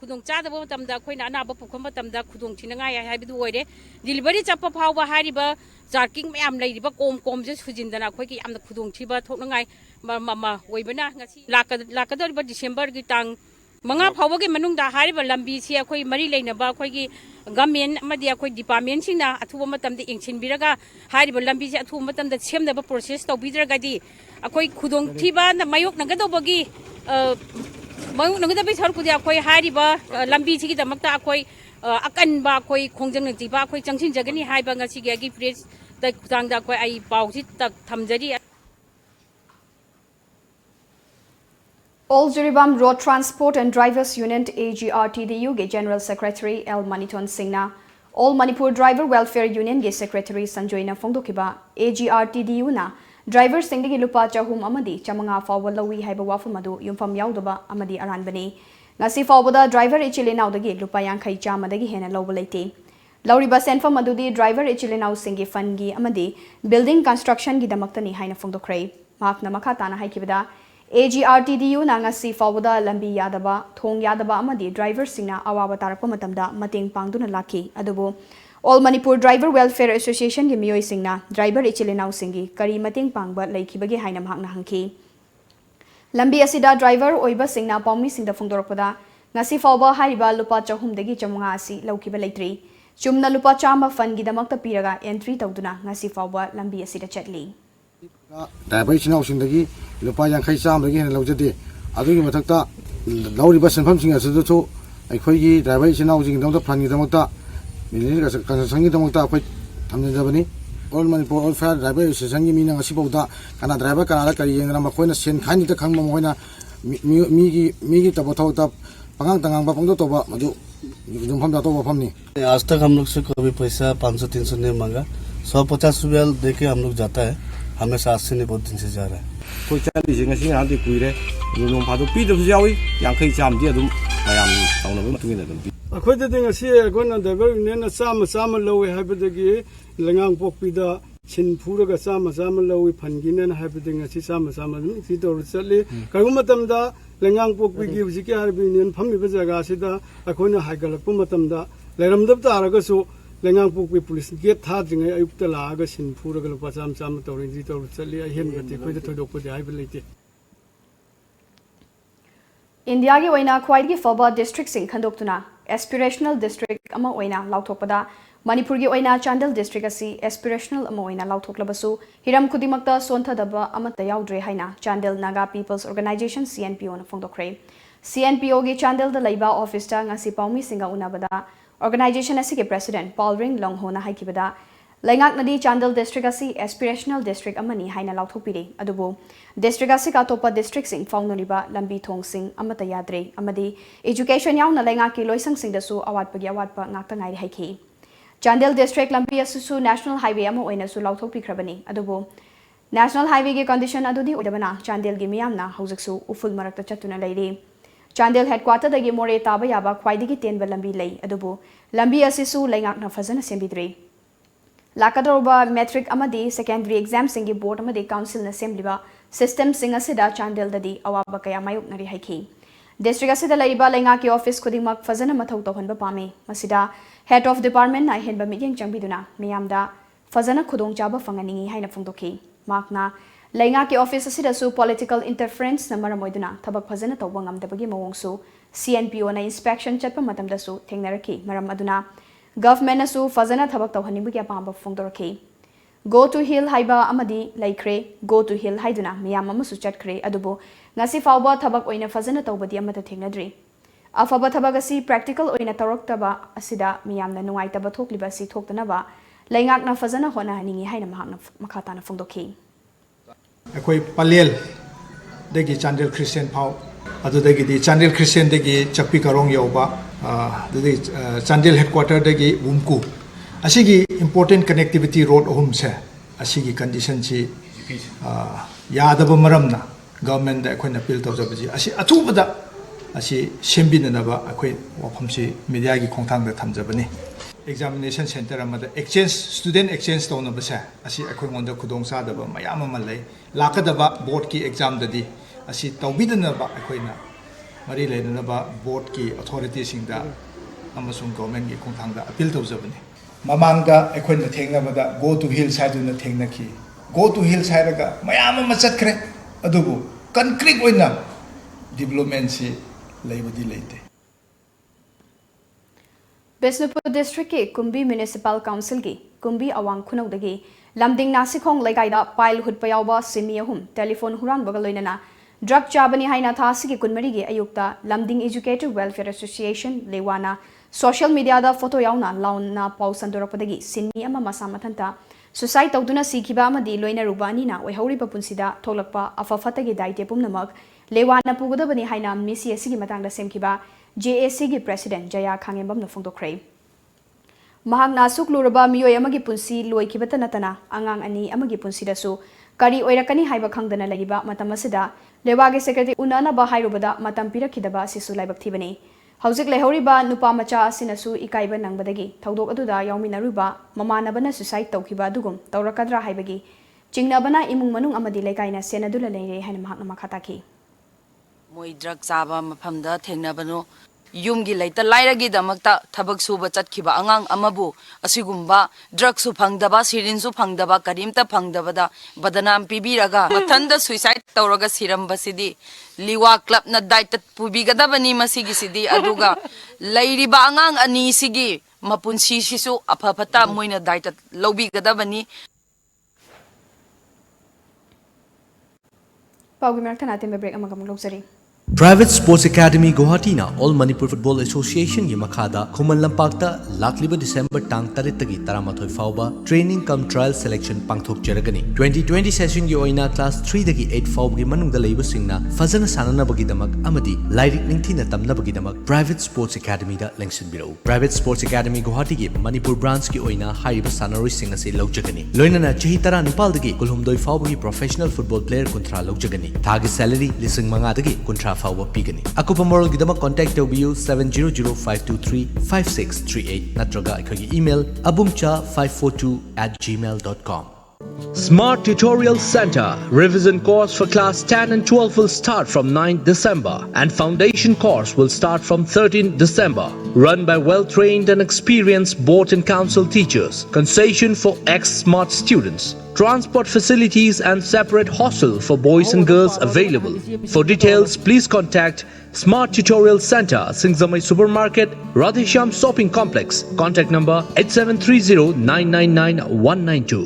Kudung chadaba matamda khoina anaba pukham matamda khudung thinangai haibidu oire delivery chappa phawba hariba jarking mayam leiriba kom je sujindana khoiki amna khudung thiba thoknangai mama oibana ngasi lakadoriba December gi tang manga phawba gi manungda hariba lambi si akhoi mari leinaba khoiki government amadi akhoi department singna athuba matamda ingchinbiraga hariba lambi si athuba matamda semnaba process tawbidragadi akhoi khudung thiba na mayok nagadobagi Bang nunggu tapi sahur kudia koi hari ba lambi sih kita makta koi akan ba koi kongjang nanti ba koi jangsin jaga ni hai ba ngasi gagi pres tak tang da koi ai bau sih tak tham jadi. All Jiribam Road Transport and Drivers Union AGRTDU ge General Secretary L Maniton Singna All Manipur Driver Welfare Union ge Secretary Sanjoyna Fongdokiba AGRTDU na Driver Singdigi Lupa Chahum Amadi Chamanga Fawalawi Haiba Wafamadu Yumfam Yaudaba Amadi Aranbani Nasi Fawada Driver Ichilinau dagi Lupa Yankai Chamadagi Hena Lobalate Lauriba Senfam Madudi Driver Ichilinau Singi Fangi Amadi Building Construction Gidamaktani Haina Fongdokre Makna Makatana Haikibada AGRTDU Nangasi Fawada Lambi Yadaba Thong Yadaba Amadi Driver Singna Awaba Tarakamatamda Mating Pangduna Laki Adubo All Manipur Driver Welfare Association gi miyoi singna driver ichilinau singi kari mating pangba leikibagi haina mahakna hangki. Lambi asida driver oiba singna paumi singda phongdorokpada ngasi fawba hariba lupa chahum dagi chamunga asi laukiba leitri. Chumna lupa chama fan gi damakta piraga entry tawduna ngasi fawba lambi asida chatli. Driver ichinaw singdagi lupa yankhai cham dagi hena laujade adugi mathakta lauriba senpham sing asudatu aikhoi driver ichinaw jing dawda phani damakta संगी थमजबनी all Manipur all fire driver association की मीना कना driver कना करी मखोना सेन खानी खंग मखोना मी तबथौ तब पंगांग तंगांग पंगदो तोबा मधु जुमफम जातो वफमनी। आज तक हम लोग से कभी पैसा 500-300 नहीं मांगा, 150 रुपया देके हम लोग जाता है, हमेशा आज से नहीं बहुत दिन से जा रहा है। कोई चाली से ngasi handi kuire nung phadu pi du jawi yang khai cham di adum mayam tauna ba matungin adum अखोई दे ngasi अखोना देबर ने साम लवे हाबदगी लंगांग पोकपीदा सिन फुरगा साम लवे फनगिने हाबदे ngasi साम दum सी तोर चले कगु मतमदा लंगांग पोकपीगी हुजिके हारबिनियन फमिबा जगा सिदा अखोना हाइगलकपु मतमदा लेरमदब तारगसु लंगांग पोकपी पुलिस गेट थाद्रिङै अयुक्ता लागा सिन फुरगा लुपा साम तोरिन जी तोर चले अहेनबति खोइदा थोदोकपदि हाइब लेते। इंडिया की ओइना ख्वाइदगी फबा डिस्ट्रिक्ट सिंह खंदोक्तुना एस्पिरेशनल डिस्ट्रिक्ट अमा ओइना लाउथोकपदा मणिपुर की ओइना चांदल डिस्ट्रिक्ट असी एस्पिरेशनल अमा ओइना लाउथोकलबसु Hiram खुदिमक्ता सोन्थदबा अमता याउद्रे हाइना Chandel Naga peoples organisation CNPO ना फोंदोक्रे। CNPO की चांदल द लैबा ऑफिस ता ngasi पाउमी सिंगा उनाबदा ऑर्गेनाइजेशन असी के president Paul ring लोंगहोना हाइकिबदा लैंगाकनदी Chandel district असी एस्पिरेशनल डिस्ट्रिक्ट अमनी हाइना लाउथोकपिरे अदुबो डिस्ट्रिक्ट असी का तोपा डिस्ट्रिक्ट सिंग फाउनरिबा लंबी थोंग सिंग अमता याद्रे अमदी एजुकेशन याउना लैंगा की लोइसंग सिंगदसु अवाटपगी अवाटपा नाक्ता ngairi हाइखि। चांदल डिस्ट्रिक्ट लंबी असुसु नेशनल हाईवे अमा ओइनासु लाउथोकपिख्रबनी अदुबो नेशनल हाईवे के कंडीशन अदुदी ओदबना चांदल गी मियामना हौजकसु उफुल मरक्ता चतुना लैरे। चांदल हेडक्वार्टर दगी मोरे ताबा याबा ख्वाइदगी तेनबा लंबी लै अदुबो लंबी असिसु लैंगाकना फजना सेंबिद्रे। लाकदौबा मैट्रिक अमदी सेकेंडरी एग्जाम सिंगी बोर्ड अमदी काउंसिल न सेमलिबा सिस्टम सिंग असिदा चांदल ददी अवाबा कया मायुकनरी हाइखि। डिस्ट्रिक्ट असिदा लैबा लैंगा के ऑफिस खुदिमक फजना मथौ तौहनबा पामे मसिदा हेड ऑफ डिपार्टमेंट ना हेनबा मियेंग चंबिदुना मियामदा फजना खुदोंग चाबा फंगनिंगी हाइना फोंदोखि। माकना लैंगा के ऑफिस असिदासु पॉलिटिकल इंटरफेरेंस न मरमोइदुना थबक फजना तौबा ngamdabagi मवोंगसु CNPO ना इंस्पेक्शन चटपा मतमदसु थेंगनरखि मरम अदुना गवर्नमेंट असु फजना थबक तौहनिबगी अपांबा फोंदोरखि। गो टू हिल हाइबा अमदी लैख्रे गो टू हिल हाइदुना मियाम अमसु चटख्रे अदुबो ngasi फावबा थबक ओइना फजना तौबदी अमता थेंगनद्रि। अफबा थबक असि प्रैक्टिकल ओइना तौरक्तबा असिदा मियामना नुंगाइतबा थोकलिबा असि थोक्तनबा लैंगाकना फजना होना हनिंगी हाइना महाकना मखाताना फोंदोखि। अखोई पलेल दगी चांदल क्रिश्चियन फाव अदुदगी चांदल क्रिश्चियन दगी चक्पी करोंग यौबा चांदल हेडक्वार्टर दगी वुमकू असिगी इंपोर्टेंट कनेक्टिविटी रोड अहुम से असिगी कंडीशन सी यादब मरमना गवर्नमेंट अखोइन अपील तौजबजी असि अथुबदा असि सेंबिननबा अखोइ वफमसी मीडिया की खोंथांग थमजबनी। एग्जामिनेशन सेंटर अमदा एक्सचेंज स्टूडेंट एक्सचेंज तौनबसे असि अखोइ मोंद खुदोंग सादब मयाम अमलै लाकदबा बोर्ड की एग्जाम ददी असि तौबिदनबा अखोइना मरी लेनबा बोर्ड की अथॉरिटी सिंगदा अमसुंग गवर्नमेंट की खोंथांग अपील तौजबनी। ममांगदा अखोइना थेंगनबदा गो टू हिल साइडुना थेंगनखि गो टू हिल साइडगा मयाम अम चतखरे अदुबु कंक्रीट ओइना डेवलपमेंट से लेबदी लेते। बिष्णुपुर डिस्ट्रिक्ट के कुंभी म्युनिसिपल काउंसिल की कुंभी अवांग खुनौदगी लमदिंग नासिखोंग लेगाइदा पाइल हुटपा यावबा सिमी अहुम टेलीफोन हुरानबगा लोइनना ड्रग चाबनी हाइना थासिगी कुनमरीगी अयुक्ता लमदिंग एजुकेटर वेलफेयर एसोसिएशन लेवाना सोशल मीडिया दा फोटो यावना लाउना पाउ संदोरपदगी सिमी अमा मसा मथंता सुसाइड तौदुना सीखिबा अमदी लोइना रुबानीना ओइहौरिबा पुंसिदा थोलकपा अफफतगी दाइते पुमनमक लेवाना पुगदबनी हाइना मिसी एसिगी मतंगदा सेमखिबा JAC की प्रेसिडेंट जया खांगेबम फोंदोखरे। महांगना सुकलुरबा मियोय अमगी पुंसी लोइखिबता नतना अंगांग अनि अमगी पुंसीदसु करी ओइरकनी हाइबा खंगदना लगिबा मतम असिदा लेवागे सेक्रेटरी उनानबा हाइरुबदा मतम पिरखिदबा सिसु लाइबक थिबनी। हौजिक लेहौरिबा नुपा मचा असिनसु इकाइबा नंगबदगी थौदोक अदुदा याउमिनरुबा ममानबना सुसाइड तौखिबा दुगुम तौरकद्रा हाइबगी चिंगनबना इमुंग मनुंग अमदी लेकाइना सेनदुला लेरे हाइना महांगना मखाताखि। मोई ड्रग चाबा मफमदा थेंगनबनो ꯌꯨꯝꯒꯤ ꯂꯩꯇ ꯂꯥꯏꯔꯒꯤꯗꯃꯛꯇ ꯊꯕꯛ ꯁꯨꯕ ꯆꯠꯈꯤꯕ ꯑꯉꯥꯡ ꯑꯃꯕꯨ ꯑꯁꯤꯒꯨꯝꯕ ꯗ꯭ꯔꯒꯁꯨ ꯐꯪꯗꯕ ꯁꯤꯔꯤꯟꯁꯨ ꯐꯪꯗꯕ ꯀꯔꯤꯝꯇ ꯐꯪꯗꯕꯗ ꯕꯗꯅꯥꯝ ꯄꯤꯕꯤꯔꯒ ꯃꯊꯟꯗ ꯁꯨꯏꯁꯥꯏड ꯇꯧꯔꯒ ꯁꯤꯔꯝꯕꯁꯤꯗꯤ ꯂꯤꯋꯥ ꯀ꯭ꯂꯕꯅ ꯗꯥꯏꯇ ꯄꯨꯕꯤꯒꯗꯕꯅꯤ ꯃꯁꯤꯒꯤꯁꯤꯗꯤ ꯑꯗꯨꯒ ꯂꯩꯔꯤꯕ ꯑꯉꯥꯡ ꯑꯅꯤꯁꯤꯒꯤ ꯃꯄꯨꯟꯁꯤꯁꯤꯁꯨ ꯑꯐ ꯐꯠꯇ ꯃꯣꯏꯅ ꯗꯥꯏꯇ ꯂꯧꯕꯤꯒꯗꯕꯅꯤ ꯄꯥꯎꯒꯤ ꯃꯔꯛꯇ ꯅꯥꯇꯦꯝꯕ ꯕ꯭ꯔꯦꯛ ꯑꯃꯒ ꯑꯃꯨꯛ ꯂꯧꯖꯔꯤ Private Sports Academy Guwahati na All Manipur Football Association gi makhada Khuman Lampakta lakliba December tang 8 taramathoy fauba training cum trial selection pangthok jaragani 2020 session gi oina class 3 dagi 8 fauba gi manungda leiba singna fazana sanana bagi damak amadi lairik ningthina tamna bagi damak Private Sports Academy da lengsin birau Private Sports Academy Guwahati gi Manipur branch gi oina haiba sanaroi singa se logjagani loinana chahi tara nipal dagi kulhumdoi fauba gi professional football player kontra logjagani thagi salary lising manga dagi kontra fauba pigani akupa moral gidama contact tobiu 7005235638 natraga ikagi email abumcha542@gmail.com. Smart Tutorial Center revision course for class 10 and 12 will start from 9th December and foundation course will start from 13th December. Run by well-trained and experienced board and council teachers. Concession for ex-smart students. Transport facilities and separate hostel for boys and girls available. For details, please contact Smart Tutorial Center, Singzamai Supermarket, Radhesham Shopping Complex. Contact number 8730-999-192.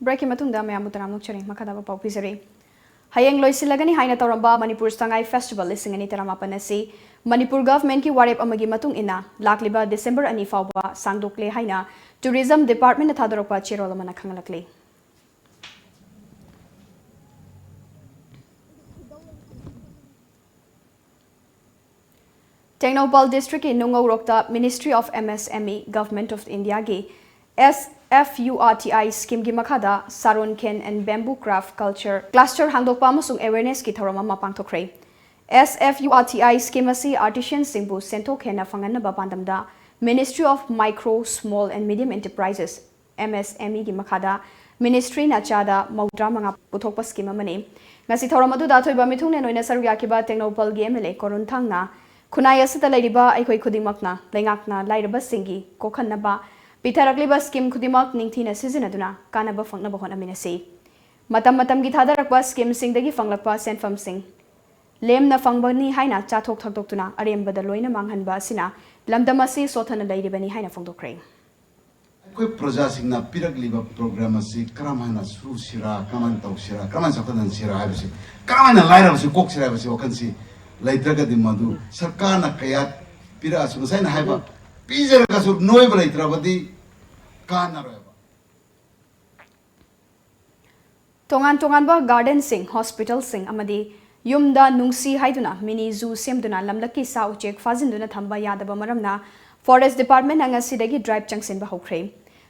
Break मतुंग मैं तराम नोचरी मखादा पाउ पीजरी हयेंग लोइसिलगनी हाइना तौरंबा मणिपुर संगाई फेस्टिवल लिसिंगनी तरामापन असि मणिपुर गवर्नमेंट की वारेप अमगी मतुंग इना लाक्लिबा डिसेंबर 2 फाउबा सांगदोक्ले हाइना टूरिज्म डिपार्टमेंट थादरपा चेरोल मना खंगलकले टेक्नोपाल डिस्ट्रिक्ट की नुंगौरोक्ता ministry of MSME government of India की SFURTI स्कीम की मखादा सारोन cane and bamboo craft culture cluster हांगदोकपा अमसुंग अवेयरनेस की थौरम अमा पांगथोखरे SFURTI स्कीम असी आर्टिशियन सिंबु सेंथोक हेना फंगनबा पांदमदा ministry of micro small and medium enterprises MSME की मखादा मिनिस्ट्री ना चादा मौद्रा मंगा पुथोकपा स्कीम अमने ngasi थौरम अदुदा थोइबा मिथुंगने नोइना सरुग याखिबा टेक्नोपाल गी MLA कोरुन थांगना खुनाय असता लैरिबा अखोइ खुदिमकना लैंगाकना लाइरबा सिंगी कोखन्नबा पिथरकलिबा स्कीम खुदिमक निंगथिना सिजनदुना कानबा फंगनबा होनमिनसी मतम मतम की थादरकपा स्कीम सिंगदगी फंगलकपा सेनफम सिंग लेमना फंगबनी हाइना चाथोक थकदोक्तुना अरेमबदा लोइना मांगहनबा असिना लमदमसी सोथना लैरिबनी हाइना फंगदोखरे कोई प्रजा सिंगना पिरकलिबा प्रोग्राम असि करमाना सुरुसिरा कमान तौसिरा कमान सतनन सिरा हाबसि करमाना लाइरबसि कोकसिरा हाबसि वखनसि लैत्रगदि मधु सरकारना कया पिरा सुनसाइना हाइबा पिजरगसु नोइबा लैत्रबदि तोंगान तोंगानबा गार्डन सिंग हॉस्पिटल सिंग अमदी युमदा नुंगसी हाइदुना मिनी जू सेमदुना लमलकी सा उचेक फाजिंदुना थंबा यादबा मरमना फॉरेस्ट डिपार्टमेंट अंगसिदगी ड्राइव चंगसिनबा हौख्रे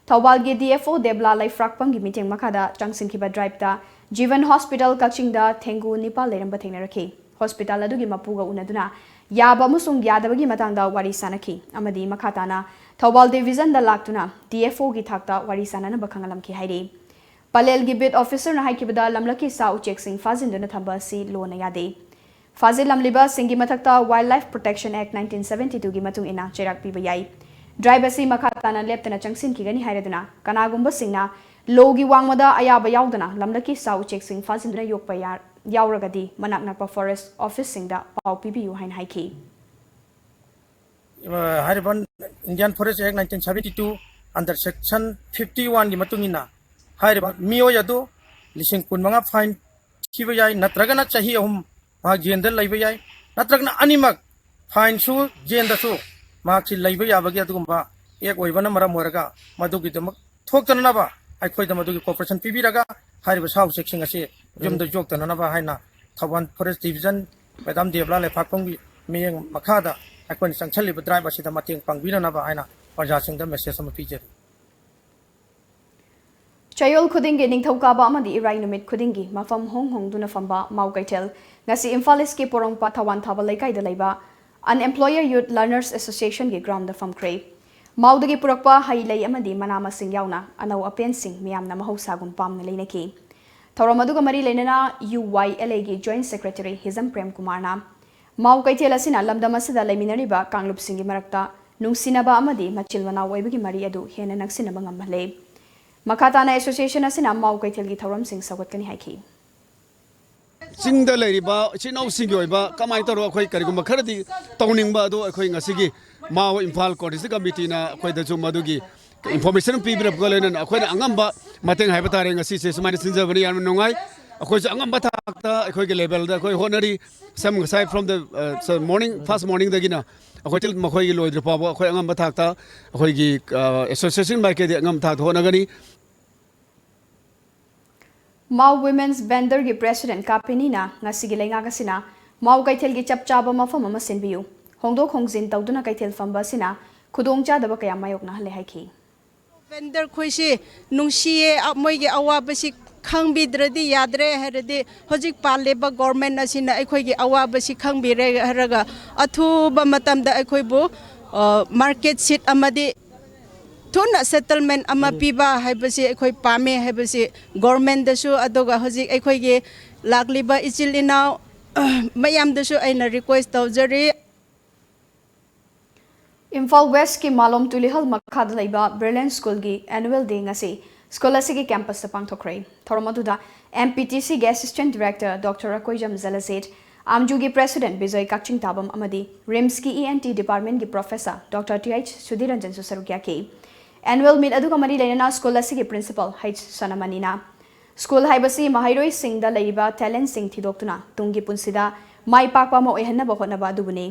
थौबालगी DFO देबला लाइफ्राकपंगी मीटिंग मखादा चंगसिनखिबा ड्राइवता जीवन हॉस्पिटल कचिंगदा थेंगु निपाल लेरंबा थेंगनरखी हॉस्पिटल अदुगी मपुगा उनदुना याबा मुसुंग यादबगी मतंगदा वारी सानखी अमदी मखाताना थौबाल डिवीजन दा लाक्तुना DFO की थाक्ता वारी सानना बखंगलमखी हाइरी पलेल की बिट ऑफिसर ना हाइकिबदा लमलकी सा उचेक सिंग फाजिंदुना थंबा सी लोना यादे फाजिल लमलिबा सिंगी मथक्ता वाइल्ड लाइफ प्रोटेक्शन एक्ट 1972 की मतुंग इना चेराक पिबा याई ड्राइव असी मखाताना लेप्तना चंगसिन किगनी हाइरदुना कनागुंबा सिंगना लोगी वांगमदा अयाबा यावदना लमलकी सा उचेक सिंग फाजिंदुना योकपा यावरगदी मनाक नकपा फॉरेस्ट ऑफिस सिंगदा पाउ पिबियु हाइन हाइकी Indian forest act 1972 under section 51 की मतुंगिना हाइरबा मियो यदो लिसिंग कुनमंगा फाइन थिबा याई नत्रगना चाही अहुम मा जेंद लैब याय नत्रगना अनिमक फाइन सु जेंद सु मा छि लैब याबगे अदुगुम्बा एक ओइबना मरम मोरगा मदुगी दमक थोक्तननाबा अखोय दमदुगी कोऑपरेशन पीबीरगा हारिबा साउ सेक्सिंग असे जुमद जोक्तननाबा हाइना थवन फॉरेस्ट डिवीजन मैडम देवला लेफाकोंगी मियंग मखादा अखोय संगछलिब ड्राइव असिदा मतेंग पांगबिननाबा हाइना प्रजासिंग द मेसेज अम पीजरी Chayol khudingi ningthaukaba amadi irai numit khudingi mafam hong hong duna famba mau kaitel ngasi Imphal East ki porongpa thawan thaba laikai da laiba an employer youth learners association gi ground da fam kre mau dagi purakpa hai lai amadi manama sing yauna anau apen sing miyam na mahausa gum pam na leinaki thawramadu ga mari leinana UYLA gi joint secretary Hizam Prem Kumar na mau kaitel asina lamdam asida laiminari ba kanglup sing gi marakta nungsinaba amadi machil wana waibagi mari adu hena naksina bangamale Makatana Association asina mau kaitel gi thoram sing sagot kani haiki Sing the lady ba chin of Sigoi ba kamai taro akhoi karigum kharadi tawning ba do akhoi ngasigi mau Imphal Coordination Committee na akhoi da chu madugi information pibra golen akhoi na angam ba mateng haiba tare ngasi se sumani sinjabani yan nongai akhoi sa angam ba thakta akhoi ge level da akhoi honori some aside from the morning first morning da gina akhoi til makhoi gi loidra pa ba akhoi angam ba thakta akhoi gi association ba ke angam thak honagani Mau Women's Vendor gi President Kapinina ngasigi lenga gasina Mau kaitel gi chapchaba mafam ama senbiu hongdok hongjin tawduna kaitel famba sina khudong cha daba kaya mayok na hale haiki Vendor khoisi nungsiye moi gi awabasi khangbidradi yadre heradi hojik paleba government asina ekhoi gi awabasi khangbire haraga athu ba matamda ekhoi bu market seat amadi Tuna settlement ama piba haibasi ekhoi pame haibasi government dasu adoga hojik ekhoi ge lagliba ichilina mayam dasu aina request tawjari Imphal West ki Malom Tulihal makhad laiba Brilliant School gi annual day ngasi school asigi campus ta pangthokre thormaduda MPTC gi assistant director Dr. Akoijam Zalazet Amju gi president Bijoy Kakching Tabam amadi RIMS ki ENT department gi professor Dr. TH Sudhiranjan Susarukya ki Annual meet aduga mari leinana school asigi principal H Sanamanina school haibasi mahairoi sing da leiba talent sing thidoktuna tungi punsida mai pakpa ma oihanna ba hotna ba dubuni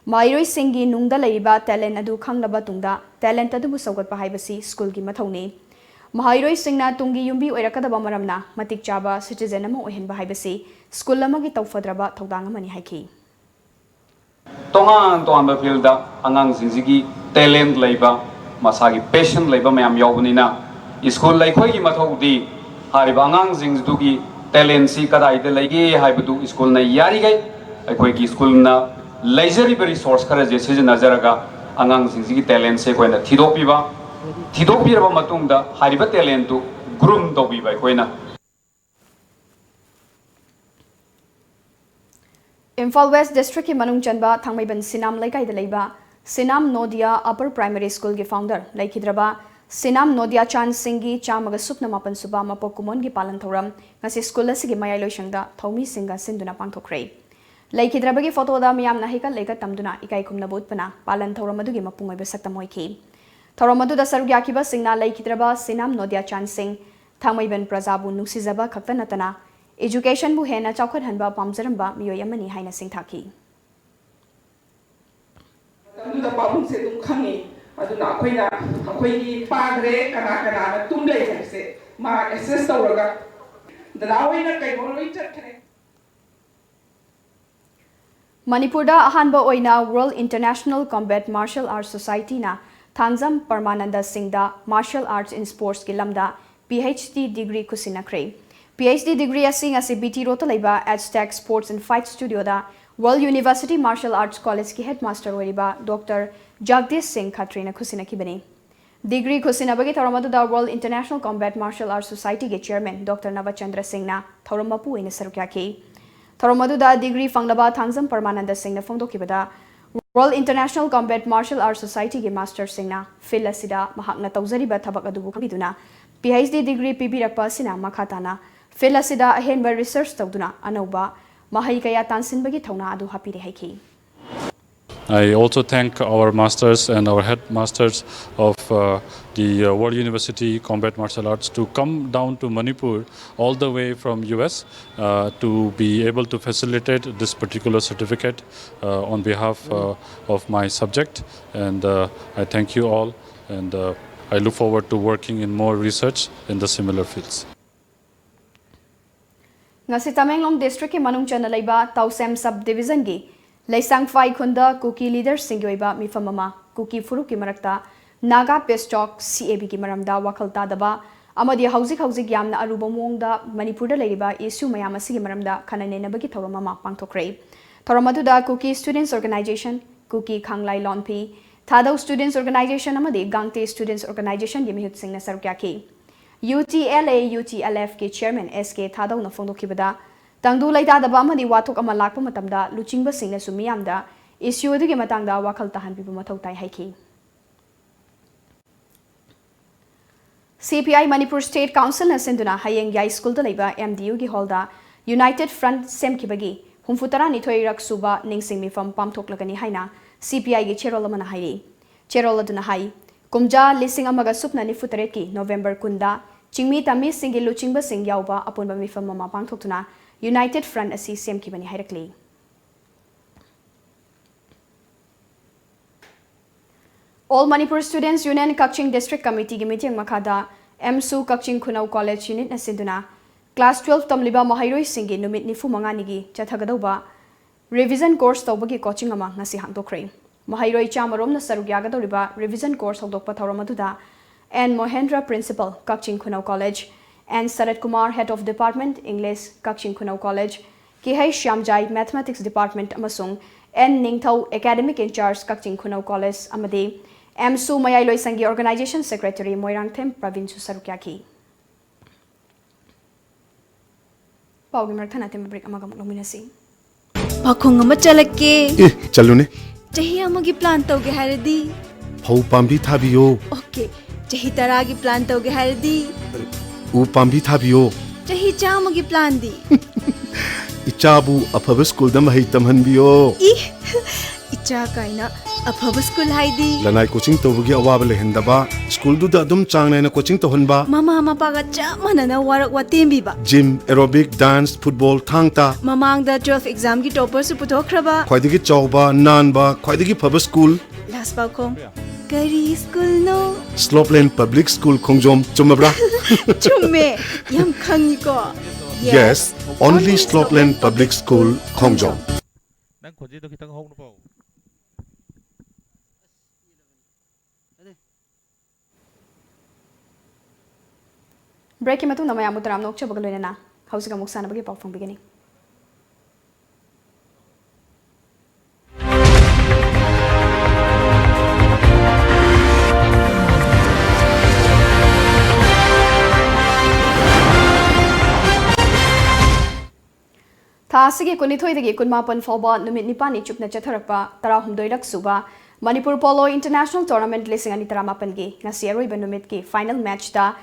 mahairoi sing gi nungda leiba talent adu khanglaba tungda talent adu busagot pa haibasi school gi mathauni mahairoi singna tungi yumbi oirakada ba maramna matik chaba citizen ama oihanba haibasi school ama gi tawfadraba thodang amani haiki tongan tongan ba field da angang jinjigi talent leiba masagi passion leiba mayam yawnina school lai khoi gi mathodi hariba angang jingdu gi talent si kadai de lege haibudu school na yari gai khoi gi school na leisure resource khara je se nazaraga angang jinggi talent se koina thidopiba matungda hariba talent tu groom tobi bai koina Imphal West District ki manung chanba thangmaiban Sinam laikai da leiba Sinam Nodia Upper Primary School ki founder Laikhidraba Sinam Nodia Chan Singhi Chamaga Sukna Mapan Suba Mapok Kumon ki palan thoram ngasi school asigi mayai loishangda thomi singa sinduna pangthokre Laikhidraba ki photo da miyam na hika leika tamduna ikai khumna botpana palan thoram adu gi mapung oiba saktam hoiki thoram adu da sarugya kiba singna Laikhidraba Sinam Nodia Chan Singh thangmaiban prajabu nungsizaba khakta natana education bu hena chawkhat hanba pamjaramba miyoy amani haina singthaki Tanda pabung se tum khangi aduna akhoi gi pagre kana kana na tum lei se ma access tawraga drawai na kai boloi chakhre Manipurda ahanba oina World International Combat Martial Arts Society na Thangjam Parmananda Singda Martial Arts in Sports ki lamda PhD degree kusinakre PhD degree asing asi BT rota laiba Aztec Sports and Fight Studio da World University Martial Arts College ki headmaster wariba Dr. Jagdish Singh Khatri na khusina ki bani degree khusina bagi thoramadu da World International Combat Martial Arts Society ke chairman Dr. Navachandra Singh na thoramapu ina sarukya ki thoramadu da degree fanglaba Thangjam Parmananda Singh na phongdo ki bada World International Combat Martial Arts Society ke master Singh na fil asida mahakna tawzariba thabak adubu kabiduna PhD degree pibirakpa sina makhatana fil asida ahenba research tawduna anauba mahai kaya tansin bagi thona adu hapire haiki I also thank our masters and our headmasters of the World University Combat Martial Arts to come down to Manipur all the way from US to be able to facilitate this particular certificate on behalf of my subject. And I thank you all, and I look forward to working in more research in the similar fields. Ngasi Tamenglong District ki manung chana laiba Tausem Subdivision gi Laisang Fai Khunda Kuki leaders singyoiba mifamama Kuki Furu ki marakta Naga Pestok CAB ki maramda wakal tadaba amadi hauzik yamna aruba mongda Manipurda laiba issue mayam asigi maramda khanane nabagi thoramama pangthokre thoramaduda Kuki Students Organization Kuki Khanglai Lonpi Thadau Students Organization amadi Gangte Students Organization gi mihut singna sarukya ki UTLA UTLF के chairman SK थादौ न फोंदोखिबदा तंगदु लैतादबा अमदि वाथोक अमा Lakpa मतमदा लुचिंगबा सिंगना सुमियामदा issue अदुगे मतंगदा वाखल तहनबिबा मथौ ताई हाइखि CPI Manipur State Council na sinduna hayeng yai school da laiba MDU gi holda United Front semkibagi humfutara nithoi rak suba ningsing mifam pamthoklagani haina CPI gi cherol amana hairi cherol aduna hai Kumja lising amaga supna ni futareki November kunda chingmi tami singi luchingba sing yauba apunba mifam mama pangthokuna United Front asi semkibani hairakli All Manipur Students Union Kakching District Committee gi meeting makada MSU Kakching Khunau College unit na sinduna class 12 tamliba mahairoi singi numit nifu mangani gi chathagadauba revision course tawbagi coaching ama ngasi hangdokre Mahairoi Chamarom na Sarugyaga Doriba revision course of Dr. Maduda and Mohendra Principal, Kakching Khunau College, and Sarat Kumar, Head of Department, English, Kakching Khunau College, Kihai Shyamjai, Mathematics Department, Amasung, and Ningthau, Academic in Charge, Kakching Khunau College, Amade, MSU Mayailoi Sangi Organization Secretary, Moirangthem, Province Sarukyaki. Paugi Marthanatim break Amagam Luminasi. Pakung Machalake. Chalune. Chahi amagi plan tawge haradi. Phau pambi thabiyo. Okay. Chahi taragi plan tawge haradi. U pambi thabiyo. Chahi chamagi plan di. Ichabu afaba school da mahai tamhanbiyo. Icha kaina afaba school haidi. Lanai coaching tawgi awaba lehendaba. School du da dum changnai na coaching tohonba. Mama paga chamana na warak watembi ba. Gym, aerobic, dance, football, thangta. Mamang da 12 exam gi topper su putokraba. Khwaidagi chawba, nanba, khwaidagi phaba school. Last balkong. Kari school no. Slopeland Public School Khongjom chumabra. Chumme. Yam khangi ko. Yes, only Slopeland Public School Khongjom. Nang khoji to kitang hong no pau. Break matung na maya mutaram nok chabag loina na hausiga muksana bagi pau phang beginning Thasigi kunithoi dagi kunmapan fawba numit nipani chupna chatharakpa tarahumdoi rak suba Manipur Polo International Tournament lising ani taramapan gi ngasi aroi numit ki final match da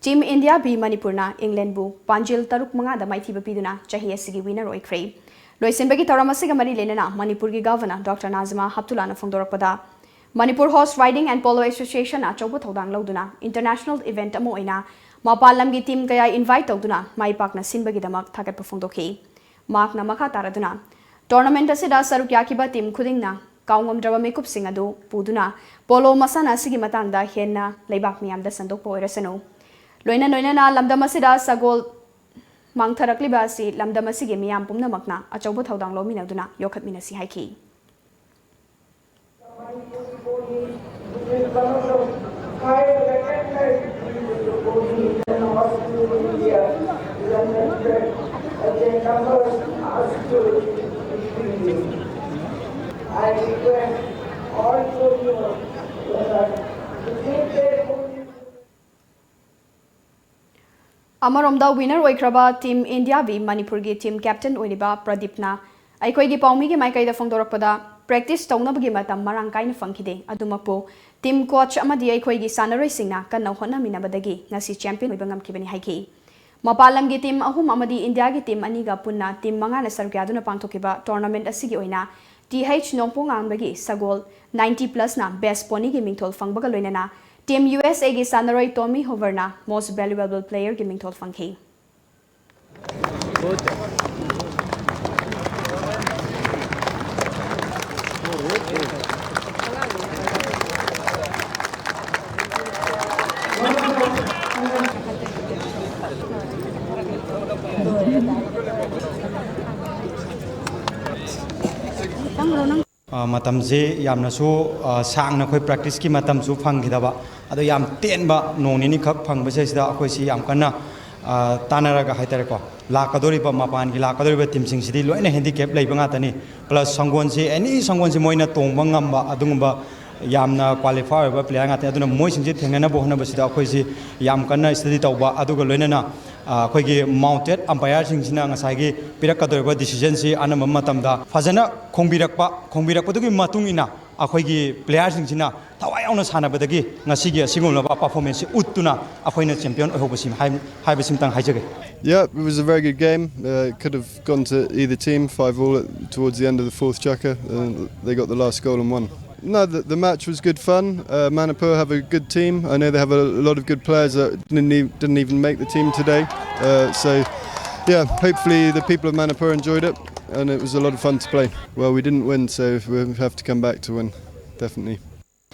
Team India B Manipurna England bu Panjil Taruk Manga da Maithi Bapiduna Chahi Asigi winner Roy Cray. Loisenbagi Taramasiga Mari Lenana, Manipur gi Governor Dr. Nazima Haptulana Fondorapada. Manipur Horse Riding and Polo Association a Chobu Todang Lauduna, International Event Amoina, Mapalam gi team kaya invite Toduna, Maipak na Sinbagi Damak Takat Fondoki. Mark na Maka Taraduna. Tournament Asida Sarukyakiba team Kudingna, Kaungam Drava Makeup Singado, Puduna, Polo Masana Sigi Matanda, Hena, Laibak Miam the Sandok Poirasano. Loina na lamdamasida sagol mangtharakliba asi lamdamasigi miyam pumnamakna achaubo thaudang lominaduna yokhatminasi haiki I request all Amaromda winner oikraba Team India v Manipur gi team captain oiniba Pradipna aikoi gi paumi gi maikai da fongdorakpada practice taunabagi matam marang kaina fangkhide adumakpo team coach amadi aikoi gi sanaroi singna kanna honna minabadagi ngasi champion oibangam kibani haiki mapalam gi team ahum amadi India gi team aniga punna team manga na sarkyaduna pangthokiba tournament asigi oina TH Nongpong Angbagi Sagol 90+ na Best Pony gi mingthol fangbaga loinana Team USA gi Sanaroi Tommy Hoverna Most Valuable Player gi mingthol fanghi. matamje yamna so sang na khoi practice ki matam su phang gidaba ado yam ten ba noni ni khak phang base sida khoi si yam kana tanara ga haitare ko la kadori ba mapan gi la kadori ba team sing sidi loina handicap lei banga tani plus sangwon si any sangwon si moina tong bangam ba adungba yamna qualify ba player ngate aduna moi sing je thengana bo hona ba sida khoi si yam kana study tawba aduga loina na khoi mounted umpire sing sina ngasai gi pirak kadori ba decision si anam matamda fazana khongbirak dugi matung ina akhoi gi player sing sina thawai auna sana badagi ngasi gi singol ba performance uttuna akhoi na champion ohobusim hai basim tang haijage. Yeah, it was a very good game. It could have gone to either team, 5-5 towards the end of the fourth checker. They got the last goal and won. No, the match was good fun. Manipur have a good team. I know they have a lot of good players that didn't even make the team today. So, yeah, hopefully the people of Manipur enjoyed it, and it was a lot of fun to play. Well, we didn't win, so we'll have to come back to win, definitely.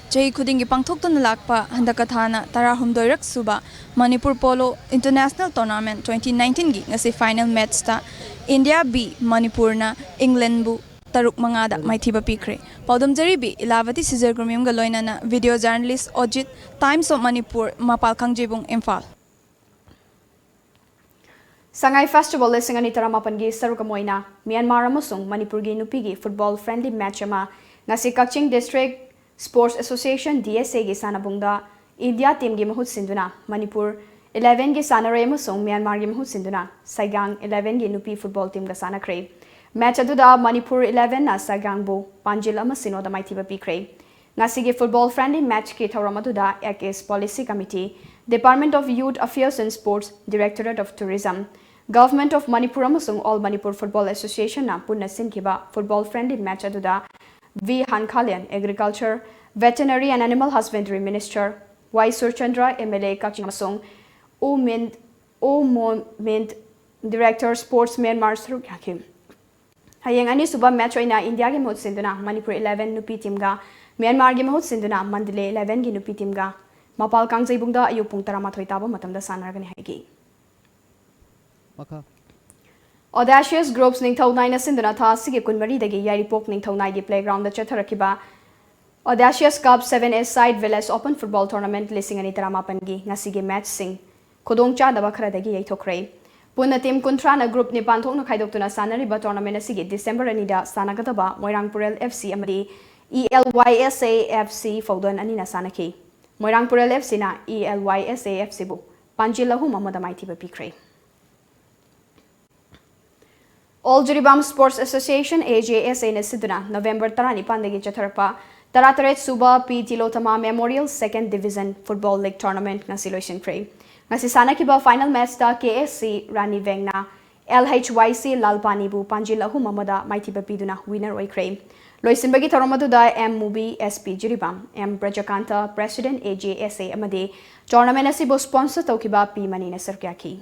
Jai Kudingi Pangtoktan Lakpa, Handakathana, Tarahumdoirak Suba, Manipur Polo International Tournament 2019 gi ngasi final match ta India B Manipurna England bu Taruk Mangada Maithiba Pikre. Paudam Jaribi Ilavati Caesar Grumim Galoinana video journalist Ojit Times of Manipur Mapal Kangjebung Imphal. Sangai Festival Lesingani Taramapangi Sarukamoina, Myanmar Amasung Manipurgi Nupigi football friendly match ama ngasi Kaching District Sports Association DSA gi sanabungda India team gi mahut sinduna Manipur 11 gi sanare amasung Myanmar gi mahut sinduna Saigang 11 gi nupi football team ga sanakre. Match aduda Manipur 11 na Saigang bu Panjil amasino da maithiba pikre. Ngasi gi football friendly match ki thawramaduda AKS Policy Committee, Department of Youth Affairs and Sports, Directorate of Tourism, Government of Manipur amasung All Manipur Football Association na punna sinkiba football friendly match aduda V. Hankhalian, Agriculture, Veterinary and Animal Husbandry Minister, Y. Surchandra, MLA Kaching Amasung, O. Mint, Director, Sports Myanmar Saruk Hakim. Hayang ani suba match oina India gi mahut sinduna Manipur 11 nupi team ga, Myanmar gi mahut sinduna Mandalay 11 gi nupi team ga, Mapal Kangjaibungda ayuk pung 13 taba matamda sanaragani haigi. Audacious Groups Ningthau Nine Sinduna Tha Sigi Kunmari Dagi Yaripok Ningthau Nai gi playground da Chatharakiba Audacious Cup 7S Side Village Open Football Tournament Lisingani Taramapan gi ngasigi match sing Kodong cha daba khara dagi yaithokre Puna team Kuntrana Group ni Panthok na Khaidoktuna Sanariba Tournament asigi December anida Sanagataba Moirangpurel FC amadi ELYSA FC Fodon anina sanaki Moirangpurel FC na ELYSA FC bu Panjilahu Mamada Maithiba Pikre. All Jiribam Sports Association AJSA na siduna November 30 pandagi chatharpa Tarataret Suba P. Tilotama Memorial 2nd Division Football League Tournament nga siloisin kray. Nga si sanakiba final match ta KSC Rani Vengna LHYC Lalpani bu Panjilahu Mamada Maithiba Piduna winner oi kray. Loisin bagi taromaduda M. Mubi SP Jiribam M. Brajakanta President AJSA amade tournament asibo sponsor taukiba P. Manina Sarkyaki.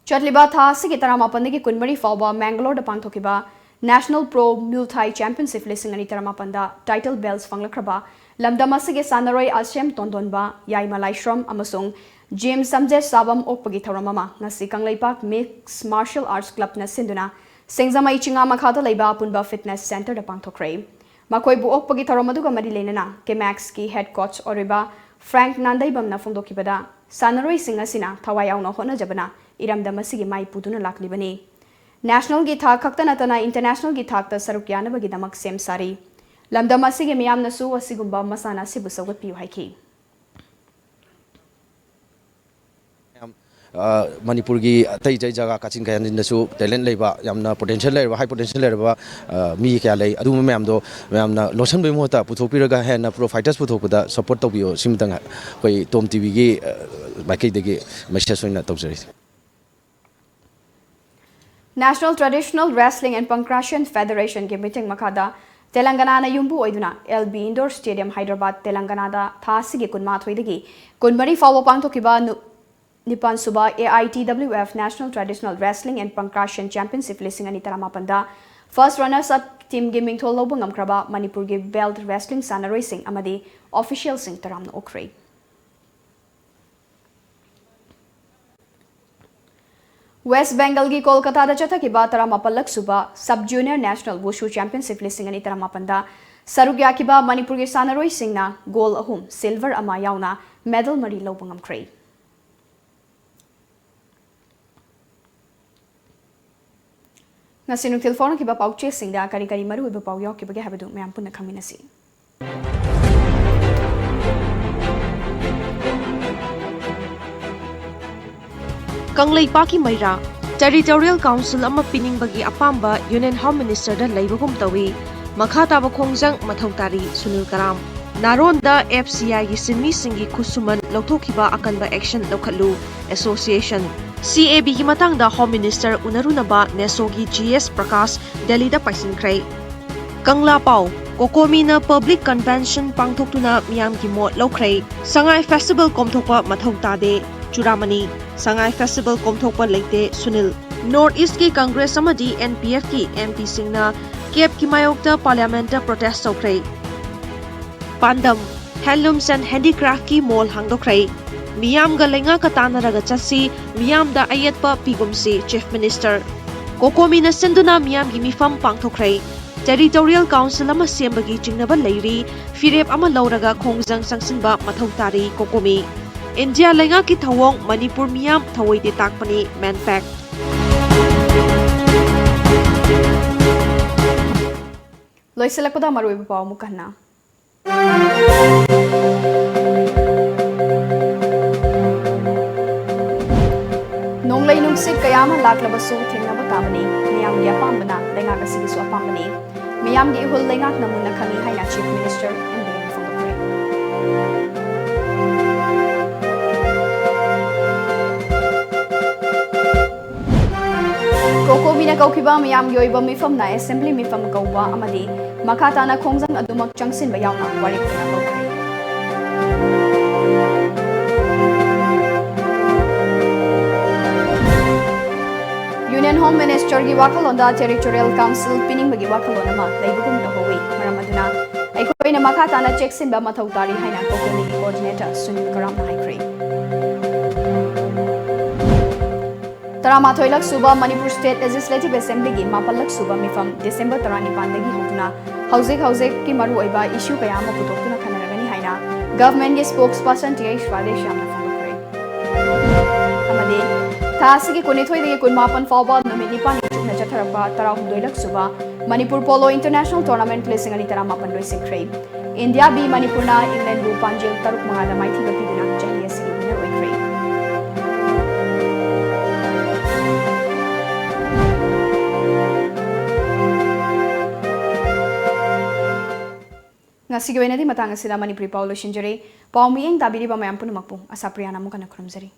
Chatliba Tha Sigi Taramapandagi Kunmari Fauba Mangalore da Pangthokiba National Pro Muay Thai Championship Lisingani Taramapanda Title Bells Fanglakraba Lamdamasigi Sanaroi Alshem Tondonba Yai Malaishram Amasung Jim Samje Sabam Okpagi Taramama Ngasi Kanglaipak Mixed Martial Arts Club na Sinduna Singzama Ichinga Makhata Leiba Punba Fitness Center da Pangthokre Makoi bu Okpagi Taramaduga Marilenana Kemax ki head coach Oriba Frank Nandaibam na Fongdokibada Sanaroi Singasina Tawayao no Hona Jabana Iramda Masigi Mai Puduna Laklibani. National Githak Kaktanatana International Githak ta Sarukyana Bagidamak Sem Sari. Lamda Masigi Miam Nasu Asigumba Masana Sibusagat Piu Haiki. Manipur gi tai jai jaga kachin kayan din dasu talent leba yamna potential leba high potential leba mi kya lei adu me amdo amna losan be mota puthopiraga he na pro fighters puthopada support tobio simtanga koi TOMTV gi makai degi message soina tawjari. National Traditional Wrestling and Pancration Federation ki meeting makada Telangana na yumbu oiduna LB Indoor Stadium Hyderabad Telangana da thasi gi kunma thoidagi kunmari fawa pangthokiba Nipan Suba AITWF National Traditional Wrestling and Pancration Championship lising ani taramapanda first runners up team gaming thol lobang amkraba Manipur gi belt wrestling sanaroi sing amadi official sing taramna okhrei West Bengal gi Kolkata da chathaki ba taramapallak suba sub junior national wushu championship lising ani taramapanda sarugya ki ba Manipur gi sanaroi sing na gold ahum silver ama yauna medal mari lobang amkrei Nasi nuktil phone ki ba pau che sing da kari kari maru ba pau yo ki ba ge habadu me ampun na khaminasi Kanglei Paki Maira Territorial Council ama pining bagi apamba Union Home Minister da leibagum tawi makhata ba khongjang mathautari Sunil Karam Naronda FCI gi sinmi singi khusuman loktokiba akanba action lokhalu association CAB ki matang da Home Minister Unarunaba Nesogi GS Prakash Delhi da paisinkhrai Kangla Pau Kokomina Public Convention pangthoktuna miyam ki mot lokhrei Sangai Festival komthokpa mathautade Churamani Sangai Festival komthokpa leite Sunil North East ki Congress amadi NPF ki MP singna Cape ki mayokta Parliament da protest sokhrei Pandam Handlooms and Handicraft ki mall hangdokhrei Miyam ga lenga katana raga chasi miyam da ayatpa pigumsi Chief Minister Kokomina senduna miyam gi mifam pangthokhrei Territorial Council ama sembagi jingnaba leiri firep ama lauraga khongjang sangsinba mathautari Kokomi India lenga ki thawong Manipur miyam thawoide takpani manpack Loiselakpada maroi ba mukana Nonglai nungsit kayama laklabasu thingnaba tabani miyam gi apambana lenga kasigi su apambani miyam gi ihul lenga namuna khangi haina Chief Minister MBM phongokre Kokomina kaukiba miyam gi oiba mifam na assembly mifam kauba amadi makata na khongjang adumak changsin ba yauna wari kana lokre Union Home Minister gi wakalonda Territorial Council pining bagi wakalona ma laibugum tahowi maramaduna aikoina makata na checksin ba mathautari haina Kokomi coordinator Sunil Karam na haikre Taramathoilak suba Manipur State Legislative Assembly gi mapalak suba mifam December 35 dagi hotuna hauzik ki maru oiba issue kaya ma putoktuna khanaragani haina government gi spokesperson TI Swadesh yamna phongokre amade Thasigi kunithoi dagi kunmapan fawba nomini pani chukna chatharapa tarahumdoilak suba Manipur Polo International Tournament lising ani taramapan loi sikhrei India B Manipurna England bu panjil taruk mangada maithi ba piduna chahi asigi winner oikrei Ngasigi wenadi matang asida Manipuri Paulo Shinjari Paumiyeng tabiri ba mayam punumakpu ASHAPRIYA namu kana khurumjari